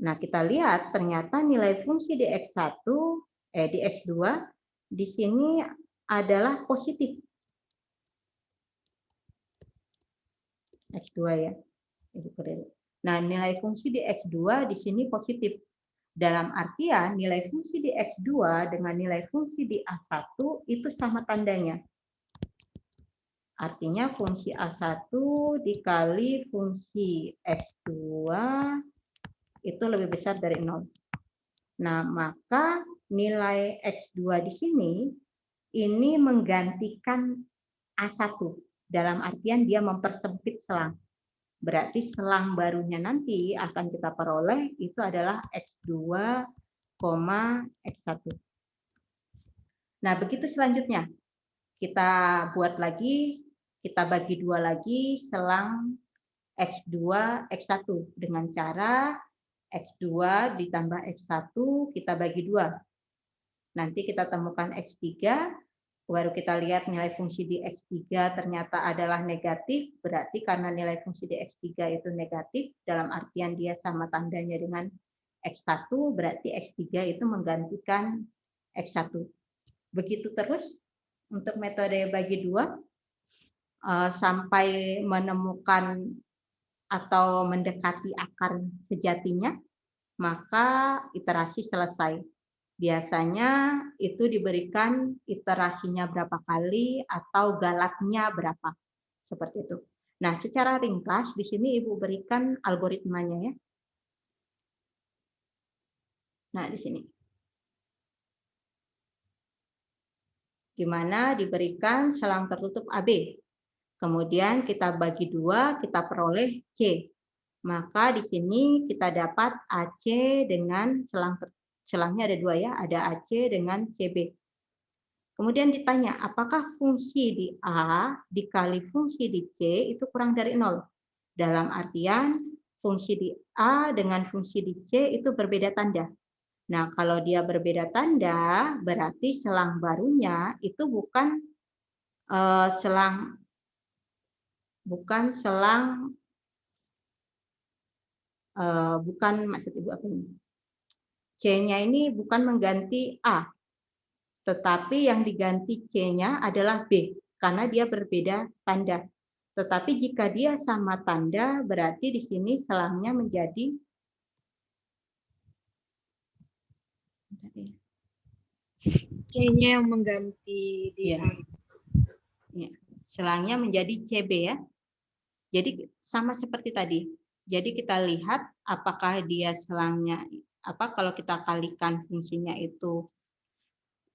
Nah, kita lihat ternyata nilai fungsi di X1, di X2 di sini adalah positif. X2 ya. Nah, nilai fungsi di X2 di sini positif. Dalam artian nilai fungsi di X2 dengan nilai fungsi di A1 itu sama tandanya. Artinya fungsi A1 dikali fungsi X2 itu lebih besar dari 0. Nah, maka nilai X2 di sini ini menggantikan A1. Dalam artian dia mempersempit selang. Berarti selang barunya nanti akan kita peroleh itu adalah X2, X1. Nah, begitu selanjutnya. Kita buat lagi, kita bagi 2 lagi selang X2, X1 dengan cara X2 ditambah X1 kita bagi 2. Nanti kita temukan X3, baru kita lihat nilai fungsi di X3 ternyata adalah negatif, berarti karena nilai fungsi di X3 itu negatif, dalam artian dia sama tandanya dengan X1, berarti X3 itu menggantikan X1. Begitu terus untuk metode bagi 2 sampai menemukan atau mendekati akar sejatinya, maka iterasi selesai. Biasanya itu diberikan iterasinya berapa kali atau galaknya berapa. Seperti itu. Nah, secara ringkas di sini Ibu berikan algoritmanya ya. Nah, di sini. Di mana diberikan selang tertutup AB. Kemudian kita bagi 2, kita peroleh C. Maka di sini kita dapat AC dengan selangnya ada 2 ya, ada AC dengan CB. Kemudian ditanya, apakah fungsi di A dikali fungsi di C itu kurang dari 0? Dalam artian fungsi di A dengan fungsi di C itu berbeda tanda. Nah, kalau dia berbeda tanda, berarti selang barunya itu bukan maksud Ibu apa ini? C-nya ini bukan mengganti A, tetapi yang diganti C-nya adalah B, karena dia berbeda tanda. Tetapi jika dia sama tanda, berarti di sini selangnya menjadi C-nya yang mengganti di A. Ya, selangnya menjadi CB ya. Jadi sama seperti tadi. Jadi kita lihat apakah dia selangnya kalau kita kalikan fungsinya itu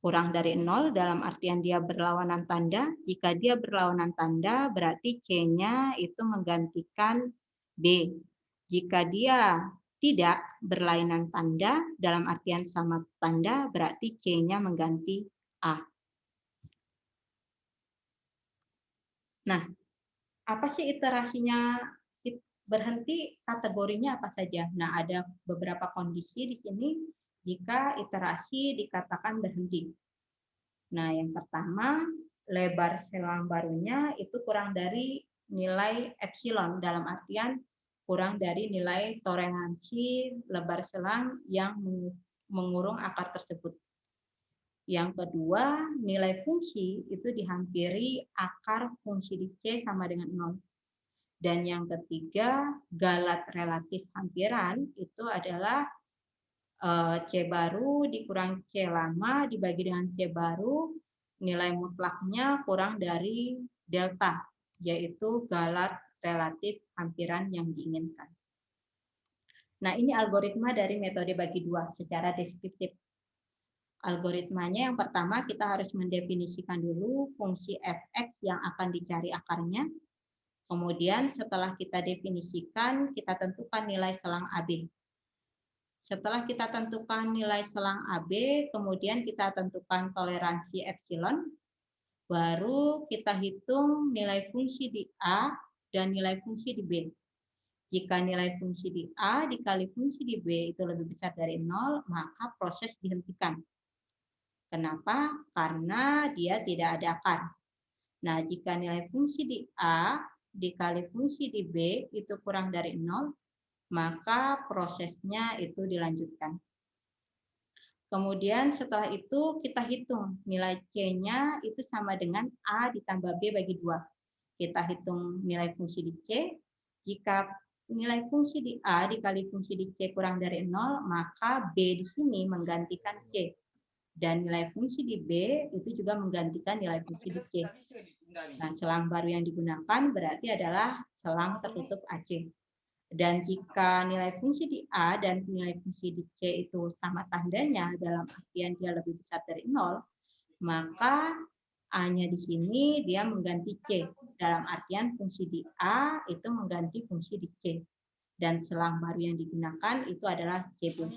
kurang dari 0 dalam artian dia berlawanan tanda. Jika dia berlawanan tanda berarti C-nya itu menggantikan B. Jika dia tidak berlainan tanda dalam artian sama tanda berarti C-nya mengganti A. Nah, apa sih iterasinya berhenti, kategorinya apa saja? Nah, ada beberapa kondisi di sini jika iterasi dikatakan berhenti. Nah, yang pertama, lebar selang barunya itu kurang dari nilai epsilon, dalam artian kurang dari nilai toleransi lebar selang yang mengurung akar tersebut. Yang kedua, nilai fungsi itu dihampiri akar fungsi di C sama dengan 0. Dan yang ketiga, galat relatif hampiran itu adalah C baru dikurang C lama dibagi dengan C baru, nilai mutlaknya kurang dari delta, yaitu galat relatif hampiran yang diinginkan. Nah, ini algoritma dari metode bagi dua secara deskriptif. Algoritmanya yang pertama kita harus mendefinisikan dulu fungsi fx yang akan dicari akarnya. Kemudian setelah kita definisikan, kita tentukan nilai selang AB. Setelah kita tentukan nilai selang AB, kemudian kita tentukan toleransi epsilon, baru kita hitung nilai fungsi di A dan nilai fungsi di B. Jika nilai fungsi di A dikali fungsi di B itu lebih besar dari 0, maka proses dihentikan. Kenapa? Karena dia tidak ada akar. Nah, jika nilai fungsi di A dikali fungsi di B itu kurang dari 0, maka prosesnya itu dilanjutkan. Kemudian setelah itu kita hitung nilai C-nya itu sama dengan A ditambah B bagi 2. Kita hitung nilai fungsi di C. Jika nilai fungsi di A dikali fungsi di C kurang dari 0, maka B di sini menggantikan C. Dan nilai fungsi di B itu juga menggantikan nilai fungsi di C. Nah, selang baru yang digunakan berarti adalah selang tertutup AC. Dan jika nilai fungsi di A dan nilai fungsi di C itu sama tandanya dalam artian dia lebih besar dari 0, maka A-nya di sini dia mengganti C. Dalam artian fungsi di A itu mengganti fungsi di C. Dan selang baru yang digunakan itu adalah C pun.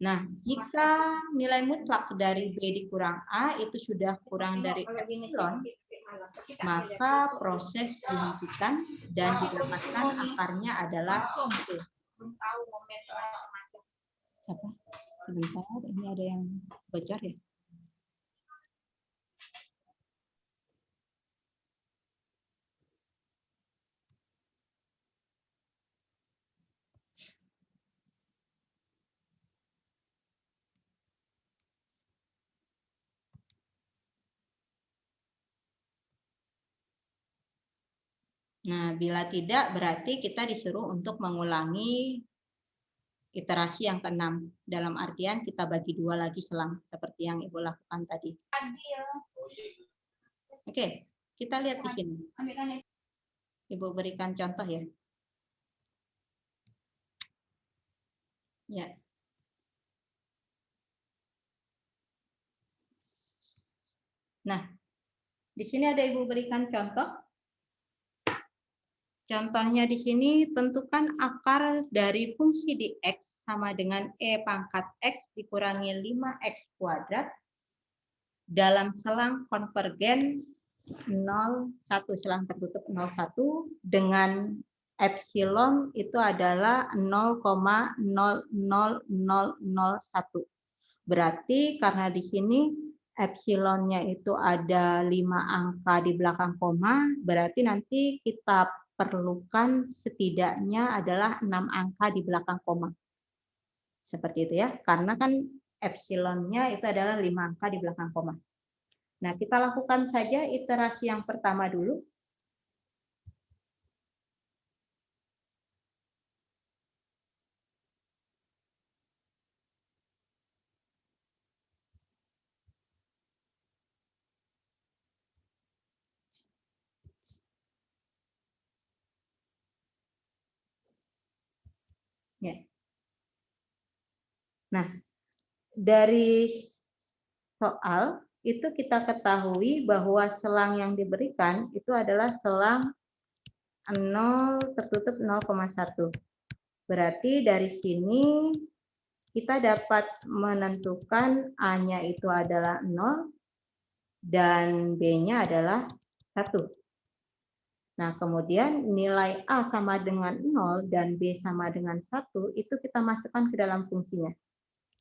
Nah, jika nilai mutlak dari B dikurang A itu sudah kurang dari epsilon, maka proses dihentikan dan didapatkan akarnya adalah C. Siapa? Sebentar, ini ada yang bocor ya. Nah, bila tidak berarti kita disuruh untuk mengulangi iterasi yang ke-6. Dalam artian kita bagi 2 lagi selang seperti yang Ibu lakukan tadi. Oke, kita lihat di sini. Ibu berikan contoh ya. Ya. Nah, di sini ada Ibu berikan contoh. Contohnya di sini tentukan akar dari fungsi di X sama dengan E pangkat X dikurangi 5X kuadrat dalam selang konvergen 0,1 selang tertutup 0,1 dengan epsilon itu adalah 0,00001. Berarti karena di sini epsilonnya itu ada 5 angka di belakang koma, berarti nanti kita perlukan setidaknya adalah 6 angka di belakang koma. Seperti itu ya, karena kan epsilonnya itu adalah 5 angka di belakang koma. Nah, kita lakukan saja iterasi yang pertama dulu. Ya. Nah, dari soal itu kita ketahui bahwa selang yang diberikan itu adalah selang 0 tertutup 0,1. Berarti dari sini kita dapat menentukan A-nya itu adalah 0 dan B-nya adalah 1. Nah, kemudian nilai A sama dengan 0 dan B sama dengan 1 itu kita masukkan ke dalam fungsinya.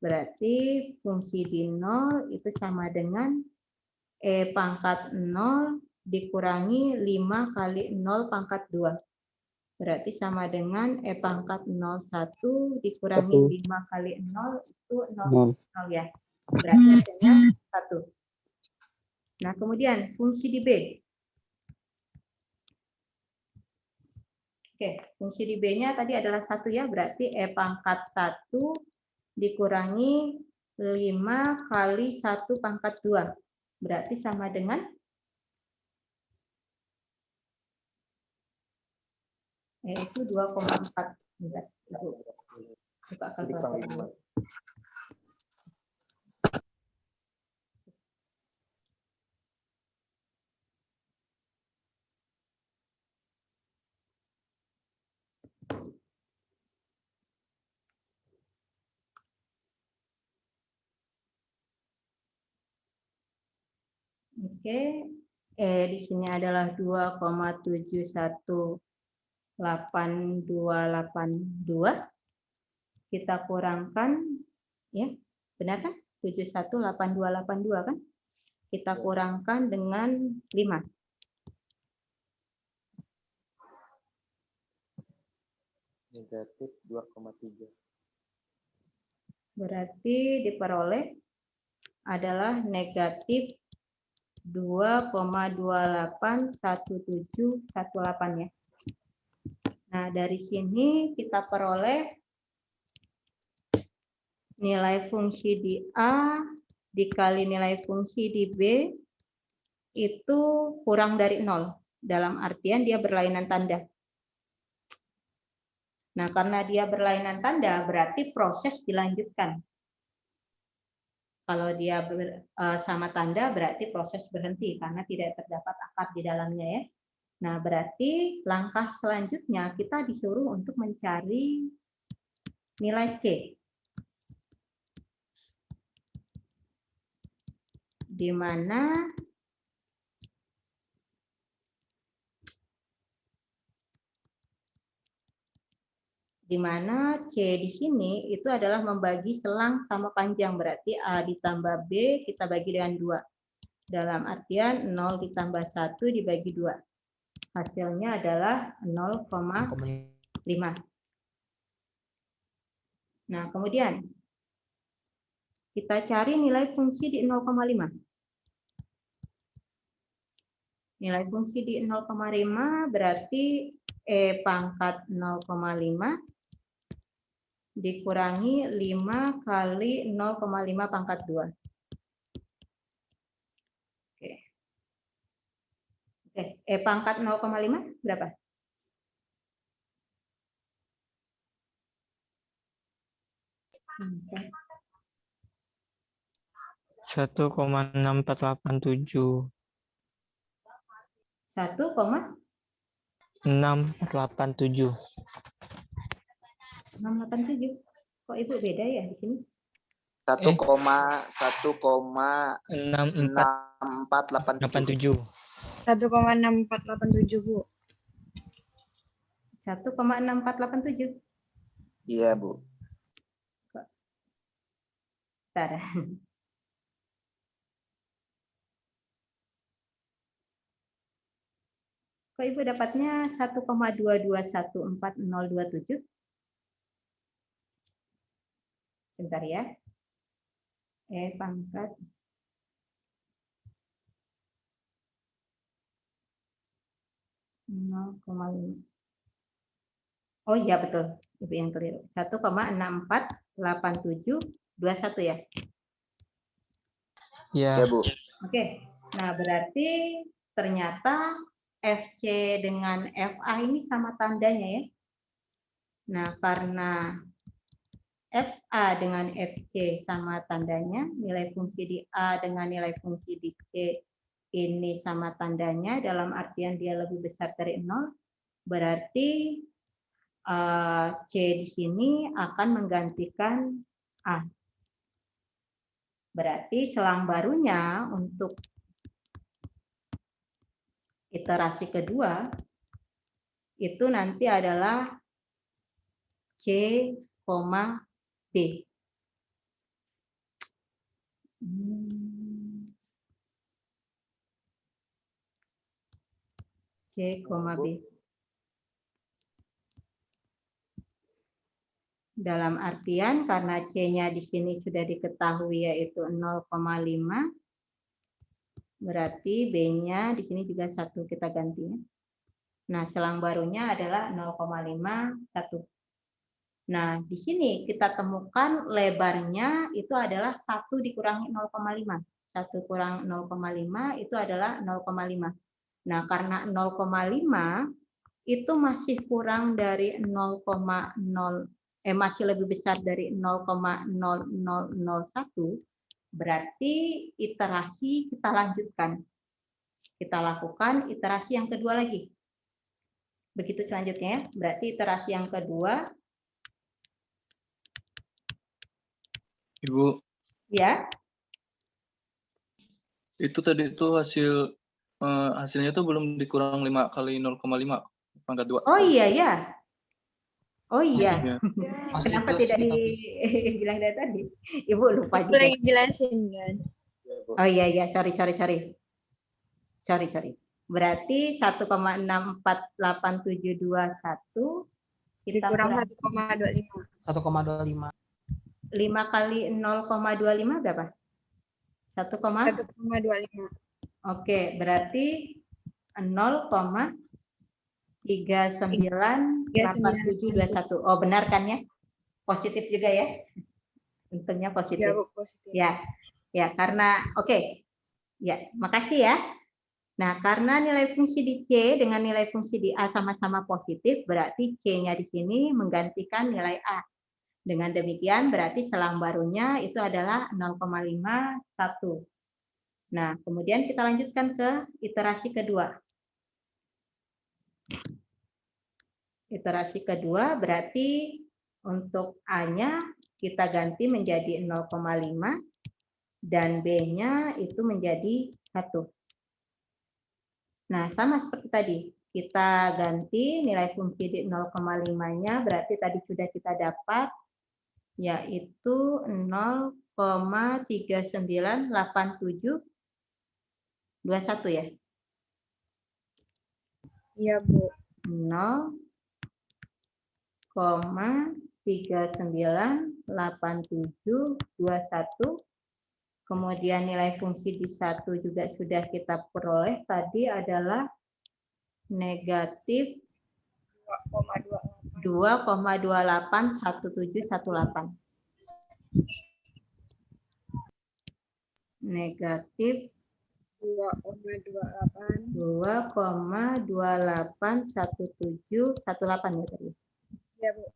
Berarti fungsi di 0 itu sama dengan E pangkat 0 dikurangi 5 kali 0 pangkat 2. Berarti sama dengan E pangkat 01 dikurangi 5 kali 0 itu 0 ya. Berarti hasilnya 1. Nah, kemudian fungsi di B. Oke, fungsi di B-nya tadi adalah 1 ya, berarti E pangkat 1 dikurangi 5 kali 1 pangkat 2. Berarti sama dengan itu 2,4. Buka kalkulator dulu. Oke, di sini adalah 2,71882. Kita kurangkan, ya, benar kan? 718282 kan? Kita kurangkan dengan 5. Negatif 2,3. Berarti diperoleh adalah negatif 2,281718 ya. Nah, dari sini kita peroleh nilai fungsi di A dikali nilai fungsi di B itu kurang dari 0. Dalam artian dia berlainan tanda. Nah, karena dia berlainan tanda, berarti proses dilanjutkan. Kalau dia sama tanda, berarti proses berhenti karena tidak terdapat akar di dalamnya ya. Nah, berarti langkah selanjutnya kita disuruh untuk mencari nilai C. Di mana C di sini itu adalah membagi selang sama panjang, berarti A ditambah B kita bagi dengan 2. Dalam artian 0 ditambah 1 dibagi 2. Hasilnya adalah 0,5. Nah, kemudian kita cari nilai fungsi di 0,5. Nilai fungsi di 0,5 berarti E pangkat 0,5 dikurangi 5 kali 0,5 pangkat 2. Oke. E pangkat 0,5 berapa? Oke. 1,6487. 1,687. 687. Kok Ibu beda ya di sini? 1,6487. 1,6487 Bu. 1,6487. Iya, Bu. Bentar. Kok Ibu dapatnya 1,22140027? Bentar ya. E pangkat 0,5. Oh iya betul, Ibu yang keliru. 1,648721 ya. Ya. Iya, Bu. Oke. Nah, berarti ternyata FC dengan FA ini sama tandanya ya. Nah, karena FA dengan FC sama tandanya, nilai fungsi di A dengan nilai fungsi di C ini sama tandanya, dalam artian dia lebih besar dari 0, berarti C di sini akan menggantikan A. Berarti selang barunya untuk iterasi kedua itu nanti adalah C, D. C, B. Dalam artian karena C-nya di sini sudah diketahui yaitu 0,5, berarti B-nya di sini juga 1 kita ganti ya. Nah, selang barunya adalah 0,51. Nah, di sini kita temukan lebarnya itu adalah 1 dikurangi 0,5. 1 kurang 0,5 itu adalah 0,5. Nah, karena 0,5 itu masih kurang dari 0,0 masih lebih besar dari 0,0001, berarti iterasi kita lanjutkan. Kita lakukan iterasi yang kedua lagi. Begitu selanjutnya ya. Berarti iterasi yang kedua. Ibu, Ya. itu tadi itu hasilnya tuh belum dikurang 5 kali 0,5 pangkat 2. Oh iya ya. Oh iya. Iya. Kenapa tidak dibilang dari tadi? Ibu lupa Aku juga. lagi jelasin kan. Oh iya iya, sorry. Berarti 1,64871 kita Dikurang kurang 1,25. 1,25. 5 kali 0,25 berapa? 1,25. Oke, berarti 0,398721. Oh, benar kan ya? Positif juga ya? Untungnya Ya, positif. Bu, positif. Ya, karena oke. Ya, makasih ya. Nah, karena nilai fungsi di C dengan nilai fungsi di A sama-sama positif, berarti C-nya di sini menggantikan nilai A. Dengan demikian berarti selang barunya itu adalah 0,51. Nah, kemudian kita lanjutkan ke iterasi kedua. Iterasi kedua berarti untuk A-nya kita ganti menjadi 0,5 dan B-nya itu menjadi 1. Nah, sama seperti tadi. Kita ganti nilai fungsi di 0,5-nya berarti tadi sudah kita dapat yaitu 0,398721 ya. Iya, Bu. 0,398721. Kemudian nilai fungsi di 1 juga sudah kita peroleh tadi adalah negatif 2,281718. Negatif 2,281718 ya tadi. Iya, Bu.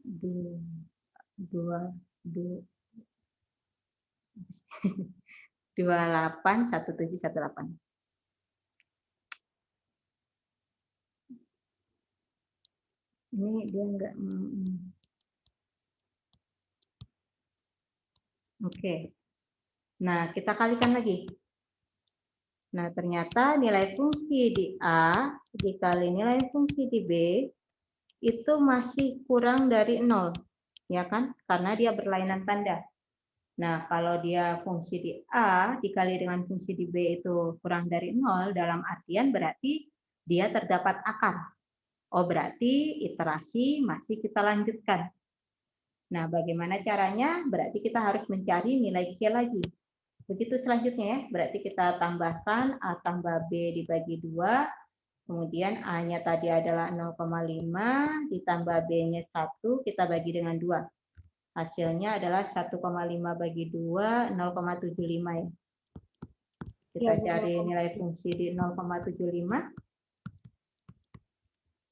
281718. Ini dia enggak. Oke. Nah, kita kalikan lagi. Nah, ternyata nilai fungsi di A dikali nilai fungsi di B itu masih kurang dari 0. Ya kan? Karena dia berlainan tanda. Nah, kalau dia fungsi di A dikali dengan fungsi di B itu kurang dari 0, dalam artian berarti dia terdapat akar. Oh, berarti iterasi masih kita lanjutkan. Nah, bagaimana caranya? Berarti kita harus mencari nilai C lagi. Begitu selanjutnya ya, berarti kita tambahkan A tambah B dibagi 2, kemudian A-nya tadi adalah 0,5, ditambah B-nya 1, kita bagi dengan 2. Hasilnya adalah 1,5 bagi 2, 0,75 ya. Kita cari nilai fungsi di 0,75.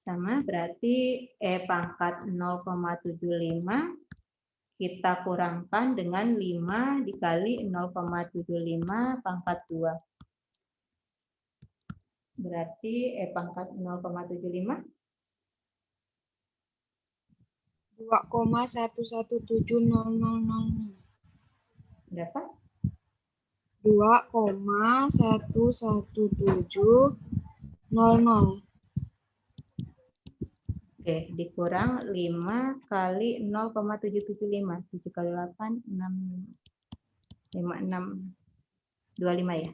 Sama berarti E pangkat 0,75 kita kurangkan dengan 5 dikali 0,75 pangkat 2. Berarti E pangkat 0,75. 2,117000. Berapa? 2,117000. Oke, dikurang 5 kali 0,775. 7 kali 8, 6, 5, 6, 25 ya.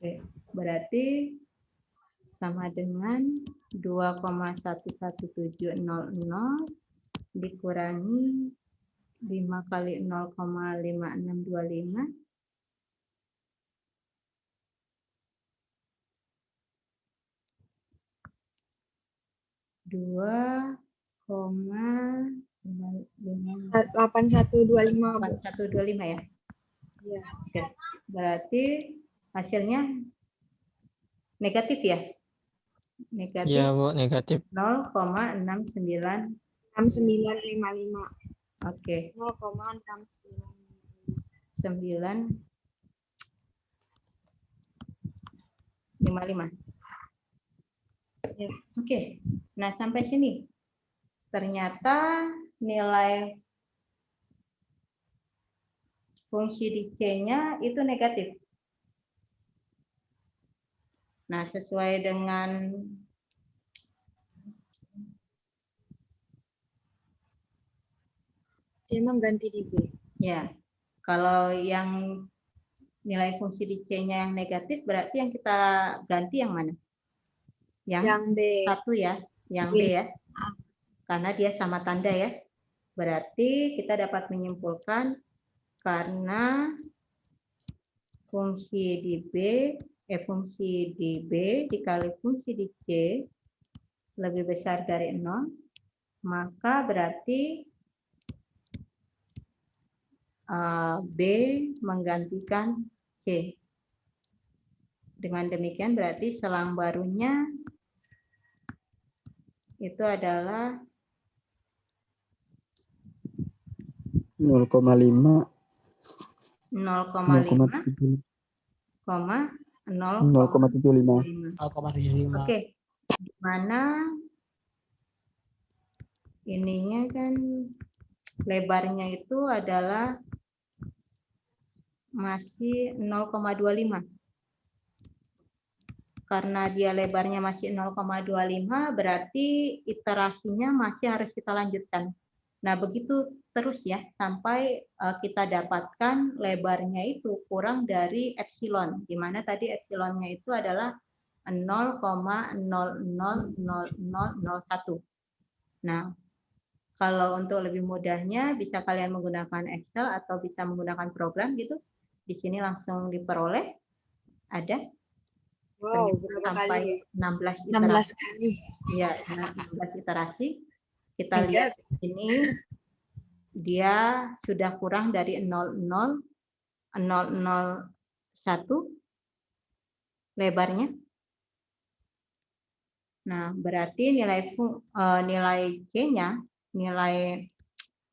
Oke, berarti sama dengan 2,11700 dikurangi 5 kali 0,5625 8125 Bu. 8125 ya. Iya. Oke, berarti hasilnya negatif ya? Negatif Iya Bu, negatif. 0,69. 6955. Oke, 0,6955. 955. Ya. Oke, nah sampai sini. Ternyata nilai fungsi di C-nya itu negatif. Nah, sesuai dengan Saya mengganti di B. ya, kalau yang nilai fungsi di C-nya yang negatif, berarti yang kita ganti yang mana? Yang B. Satu ya, yang B ya. Karena dia sama tanda ya. Berarti kita dapat menyimpulkan karena fungsi di fungsi di B dikali fungsi di C lebih besar dari 0, maka berarti B menggantikan C. Dengan demikian berarti selang barunya itu adalah 0,5 0,5, 0,75. 0,75. Oke, di mana ininya kan lebarnya itu adalah masih 0,25. Karena dia lebarnya masih 0,25, berarti iterasinya masih harus kita lanjutkan. Nah, begitu terus ya, sampai kita dapatkan lebarnya itu kurang dari epsilon, di mana tadi epsilonnya itu adalah 0,000001. Nah, kalau untuk lebih mudahnya bisa kalian menggunakan Excel atau bisa menggunakan program gitu. Di sini langsung diperoleh ada Wow, berapa sampai kali? 16 iterasi. 16 kali. Ya, 16 iterasi. Kita Tiga. lihat ini dia sudah kurang dari 0,001 lebarnya. Nah, berarti nilai C-nya, nilai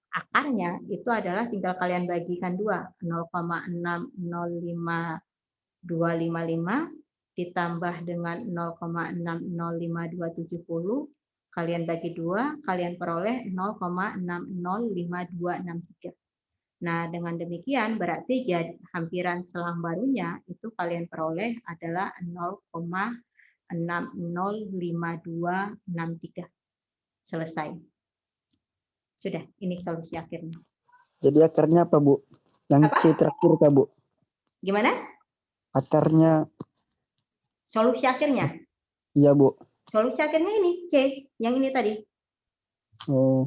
akarnya itu adalah tinggal kalian bagikan 2, 0,605255 ditambah dengan 0,605270, kalian bagi 2, kalian peroleh 0,605263. Nah, dengan demikian berarti hampiran selang barunya itu kalian peroleh adalah 0,605263. Selesai. Sudah, ini solusi akhirnya. Jadi akarnya apa, Bu? Yang Apa? C terakhir kah, Bu? Gimana? Akarnya, Solusi akhirnya? iya, Bu. Solusi akhirnya ini, C. Yang ini tadi. Oh.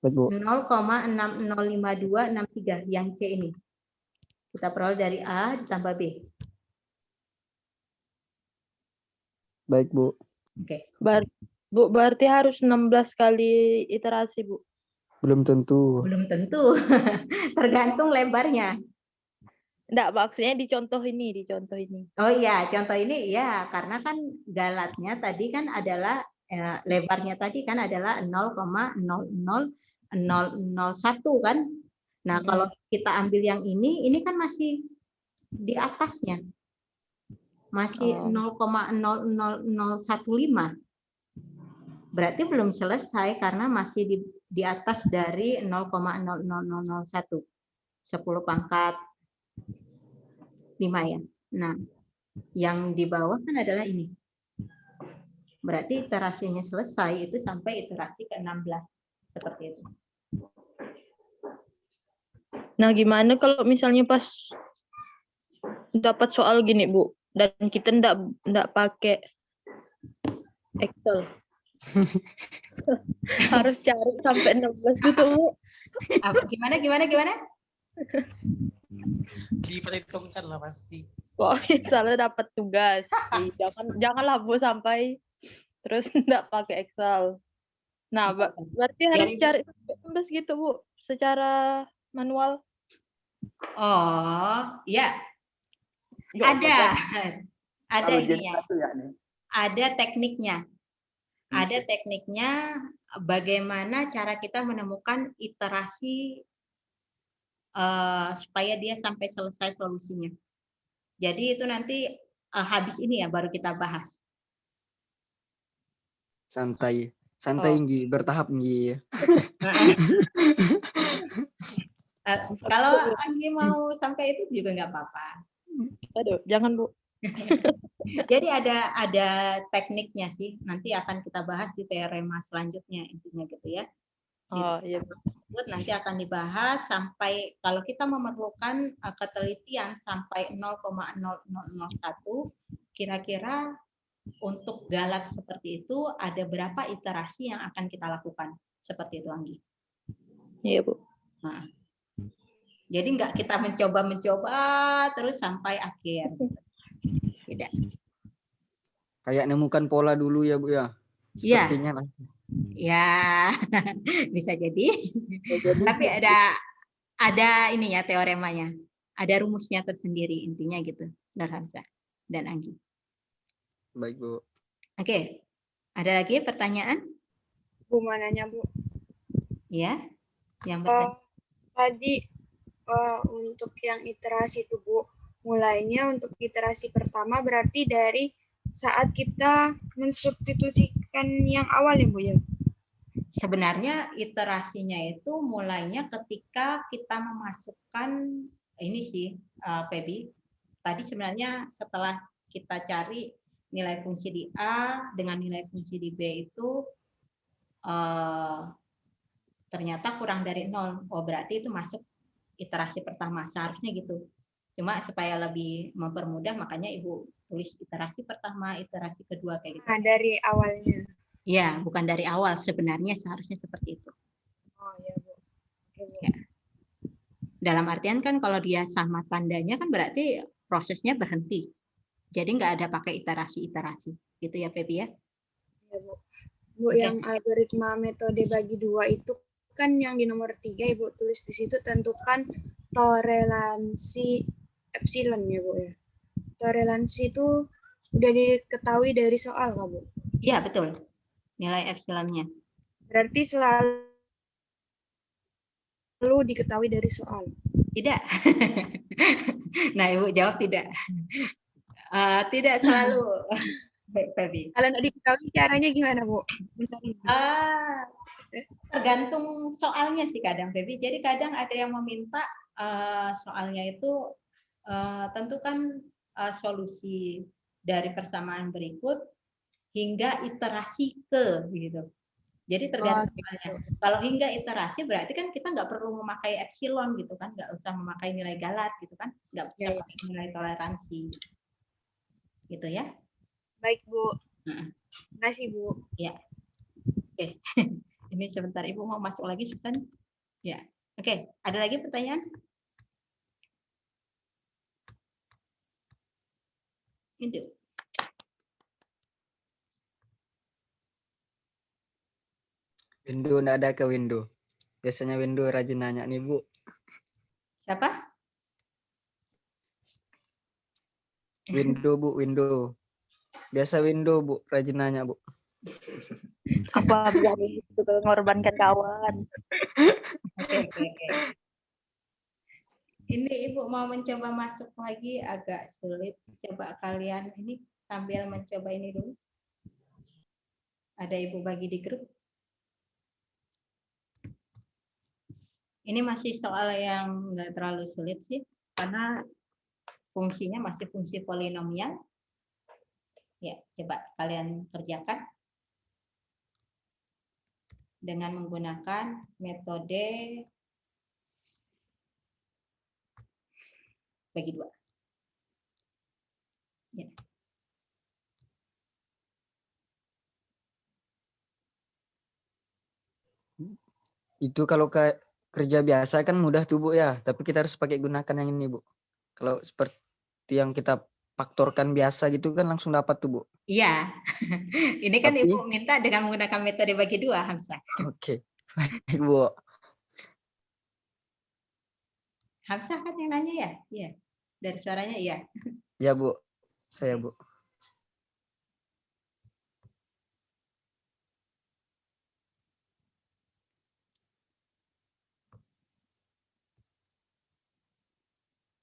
Baik, Bu. 0,605263. Yang C ini. Kita peroleh dari A ditambah B. Baik, Bu. Oke. Bu, berarti harus 16 kali iterasi, Bu. Belum tentu. Belum tentu. Tergantung lebarnya. Enggak, maksudnya di contoh ini. Oh iya, contoh ini ya, karena kan galatnya tadi kan adalah lebarnya tadi kan adalah 0,00001 kan. Nah, kalau kita ambil yang ini kan masih di atasnya. Masih 0,00015. Berarti belum selesai karena masih di atas dari 0,00001. 10 pangkat 5 ya. Nah, yang di bawah kan adalah ini. Berarti iterasinya selesai itu sampai iterasi ke-16. Seperti itu. Nah, gimana kalau misalnya pas dapat soal gini, Bu. Dan kita ndak pakai Excel. Harus cari sampai 16 gitu, Bu. Gimana? Diperhitungkan lah pasti. Kok misalnya dapat tugas, janganlah Bu sampai terus ndak pakai Excel. Nah, berarti harus Biar Ibu- cari sampai 16 gitu, Bu, secara manual. Oh, ya, Ya, ada Kalau jadi ininya. satu ya nih. Ada tekniknya. Ada tekniknya bagaimana cara kita menemukan iterasi supaya dia sampai selesai solusinya. Jadi itu nanti habis ini ya baru kita bahas. Santai Oh. Nggi, bertahap Nggi. Kalau Anggi mau sampai itu juga nggak apa-apa. Aduh, jangan, Bu. Jadi ada tekniknya sih. Nanti akan kita bahas di teorema selanjutnya intinya gitu ya. Oh, iya. Nanti akan dibahas sampai kalau kita memerlukan ketelitian sampai 0,0001 kira-kira untuk galat seperti itu ada berapa iterasi yang akan kita lakukan seperti itu Anggi. Iya, Bu. Nah, jadi nggak kita mencoba terus sampai akhir. Tidak. Kayak nemukan pola dulu ya Bu ya. Iya. Sepertinya lah. Ya, bisa jadi. Tapi ada ini ya teoremanya. Ada rumusnya tersendiri intinya gitu, Darhamsa dan Anggi. Baik Bu. Oke. Ada lagi pertanyaan? Bu mau nanya, Bu. Ya. Yang bertanya. Tadi untuk yang iterasi itu, Bu, mulainya untuk iterasi pertama berarti dari saat kita mensubstitusikan yang awal ya, Bu ya? Sebenarnya iterasinya itu mulainya ketika kita memasukkan ini sih, Feby. Tadi sebenarnya setelah kita cari nilai fungsi di A dengan nilai fungsi di B itu ternyata kurang dari 0. Oh, berarti itu masuk iterasi pertama. Seharusnya gitu. Cuma supaya lebih mempermudah makanya Ibu tulis iterasi pertama, iterasi kedua kayak gitu. Nah, dari awalnya. Ya, bukan dari awal. Sebenarnya seharusnya seperti itu. Oh iya, Bu. Oke, Bu. Ya. Dalam artian kan kalau dia sama tandanya kan berarti prosesnya berhenti. Jadi nggak ada pakai iterasi-iterasi. Gitu ya, Feby ya? Iya, Bu. Bu, Oke. yang algoritma metode bagi dua itu kan yang di nomor 3, Ibu tulis di situ tentukan toleransi epsilon ya, Bu ya. Toleransi itu udah diketahui dari soal nggak, Bu? Iya, betul. Nilai epsilonnya. Berarti selalu diketahui dari soal. Tidak. Nah, Ibu jawab tidak. Tidak selalu, Feby. Kalau nggak diketahui caranya gimana, Bu? Bentar, Ibu. Tergantung soalnya sih kadang, Feby. Jadi kadang ada yang meminta soalnya itu tentukan solusi dari persamaan berikut hingga iterasi ke, gitu. Jadi tergantung soalnya. Kalau hingga iterasi berarti kan kita nggak perlu memakai epsilon gitu kan, nggak usah memakai nilai galat gitu kan, nggak usah pakai nilai toleransi, gitu ya. Baik, Bu. Terima kasih, Bu. Ya. Oke. Ini sebentar Ibu mau masuk lagi, Susan. Ya. Oke. Ada lagi pertanyaan? Itu. Window nggak ada ke window. Biasanya window rajin nanya nih Bu. Siapa? Window Bu, window. Biasa window Bu, rajin nanya Bu. Apa biar itu mengorbankan kawan. Oke. Ini Ibu mau mencoba masuk lagi agak sulit. Coba kalian ini sambil mencoba ini dulu. Ada Ibu bagi di grup. Ini masih soal yang nggak terlalu sulit sih, karena fungsinya masih fungsi polinomial. Ya, coba kalian kerjakan dengan menggunakan metode bagi dua. Itu kalau kayak kerja biasa kan mudah tuh Bu ya, tapi kita harus pakai gunakan yang ini Bu. Kalau seperti yang kita faktorkan biasa gitu kan langsung dapat tuh Bu. Iya. Ini kan Tapi- Ibu minta dengan menggunakan metode bagi 2, Hamzah. Oke. Baik Bu. Hamzah kan yang nanya ya? Iya. Dari suaranya iya. Ya Bu. Saya Bu.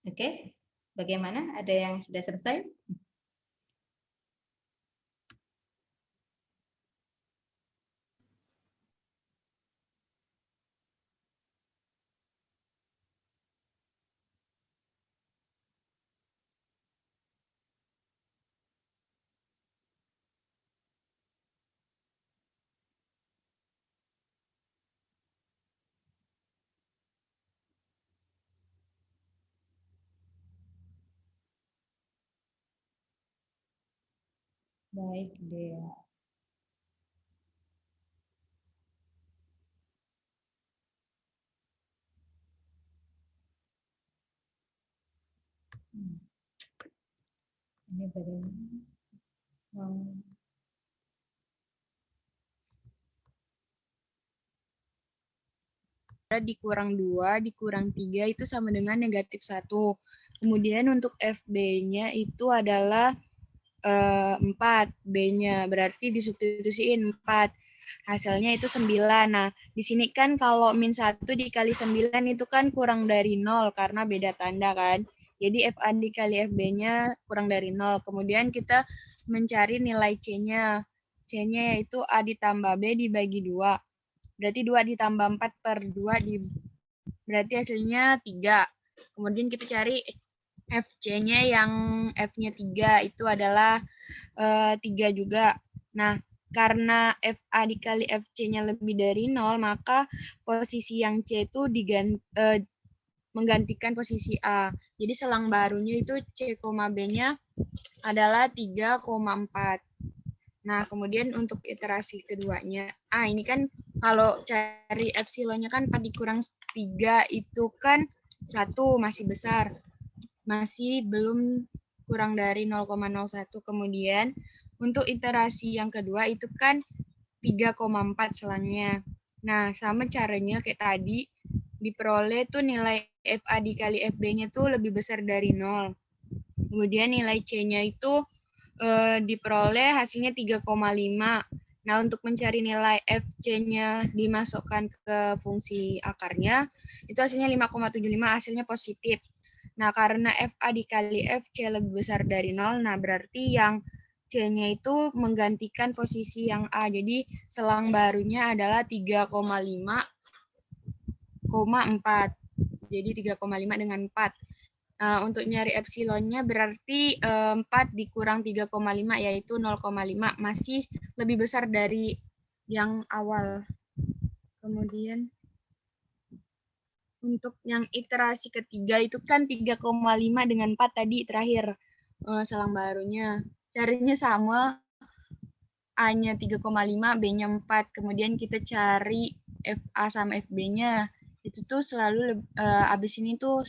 Oke. Bagaimana? Ada yang sudah selesai? Baik, Dea. Ini bagaimana? Dikurang 2 dikurang 3 itu sama dengan negatif 1. Kemudian untuk FB-nya itu adalah 4, B-nya berarti disubstitusiin 4. Hasilnya itu 9. Nah, di sini kan kalau min 1 dikali 9 itu kan kurang dari 0 karena beda tanda kan. Jadi FA dikali FB-nya kurang dari 0. Kemudian kita mencari nilai C-nya. C-nya yaitu A ditambah B dibagi 2. Berarti 2 ditambah 4 per 2 berarti hasilnya 3. Kemudian kita cari FC-nya yang F-nya 3 itu adalah 3 juga. Nah, karena FA dikali FC-nya lebih dari 0, maka posisi yang C itu menggantikan posisi A. Jadi selang barunya itu C, B-nya adalah 3,4. Nah, kemudian untuk iterasi keduanya, ini kan kalau cari epsilonnya kan 4 dikurang 3 itu kan 1 masih besar. Masih belum kurang dari 0,01. Kemudian untuk iterasi yang kedua itu kan 3,4 selangnya. Nah, sama caranya kayak tadi, diperoleh tuh nilai FA dikali FB-nya tuh lebih besar dari 0. Kemudian nilai C-nya itu diperoleh hasilnya 3,5. Nah, untuk mencari nilai FC-nya dimasukkan ke fungsi akarnya, itu hasilnya 5,75, hasilnya positif. Nah, karena FA dikali FC lebih besar dari 0, nah berarti yang C-nya itu menggantikan posisi yang A. Jadi, selang barunya adalah 3,5,4. Jadi, 3,5 dengan 4. Untuk nyari epsilonnya berarti 4 dikurang 3,5 yaitu 0,5, masih lebih besar dari yang awal. Kemudian untuk yang iterasi ketiga itu kan 3,5 dengan 4 tadi terakhir selang barunya. Caranya sama, A-nya 3,5, B-nya 4. Kemudian kita cari FA sama FB-nya. Itu tuh selalu abis ini tuh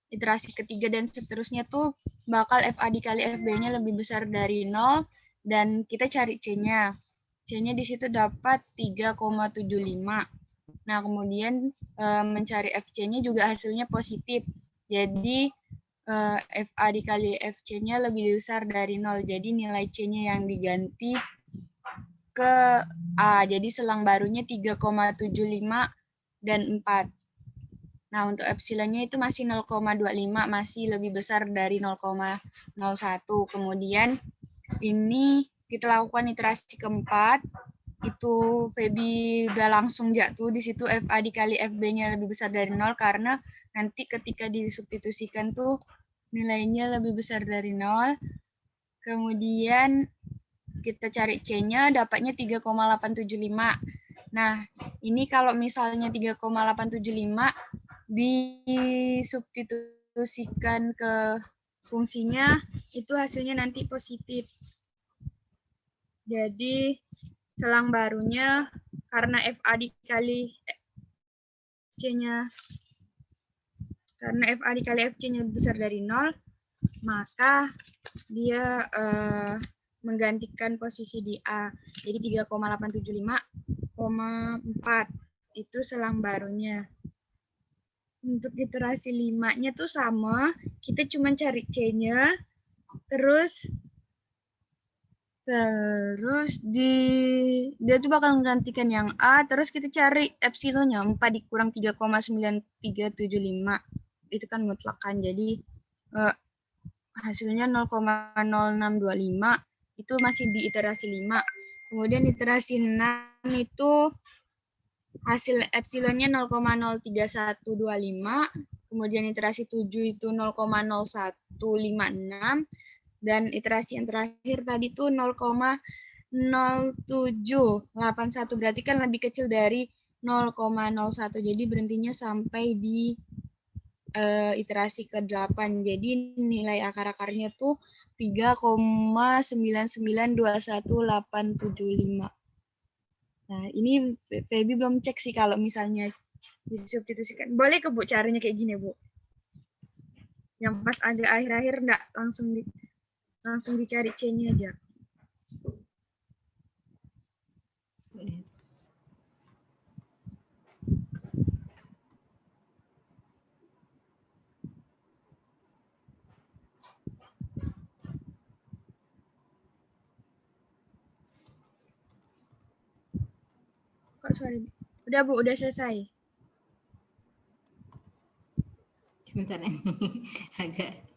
iterasi ketiga dan seterusnya tuh bakal FA dikali FB-nya lebih besar dari 0 dan kita cari C-nya. C-nya di situ dapat 3,75. Nah, kemudian mencari FC-nya juga hasilnya positif. Jadi FA dikali FC-nya lebih besar dari 0. Jadi nilai C-nya yang diganti ke A. Jadi selang barunya 3,75 dan 4. Nah, untuk epsilonnya itu masih 0,25, masih lebih besar dari 0,01. Kemudian ini kita lakukan iterasi keempat, itu Feby udah langsung jatuh di situ FA dikali FB-nya lebih besar dari 0 karena nanti ketika disubstitusikan tuh nilainya lebih besar dari 0. Kemudian kita cari C-nya dapatnya 3,875. Nah, ini kalau misalnya 3,875 disubstitusikan ke fungsinya, itu hasilnya nanti positif. Jadi selang barunya karena FA dikali C-nya FC-nya besar dari 0, maka dia menggantikan posisi di A. Jadi 3,875,4 itu selang barunya. Untuk iterasi 5-nya tuh sama, kita cuma cari C-nya, terus dia tuh bakal menggantikan yang A, terus kita cari epsilonnya 4 dikurang 3,9375. Itu kan mutlak kan, jadi hasilnya 0,0625 itu masih di iterasi 5. Kemudian iterasi 6 itu hasil epsilonnya 0,03125, kemudian iterasi 7 itu 0,0156, dan iterasi yang terakhir tadi tuh 0,0781, berarti kan lebih kecil dari 0,01, jadi berhentinya sampai di iterasi ke-8. Jadi nilai akar-akarnya tuh 3,9921875. Nah, ini Feby belum cek sih kalau misalnya disubstitusikan. Boleh ke Bu caranya kayak gini, Bu? Yang pas agak akhir-akhir enggak langsung dicari C-nya aja. Kok suara? Udah Bu, udah selesai. Sebentar ini agak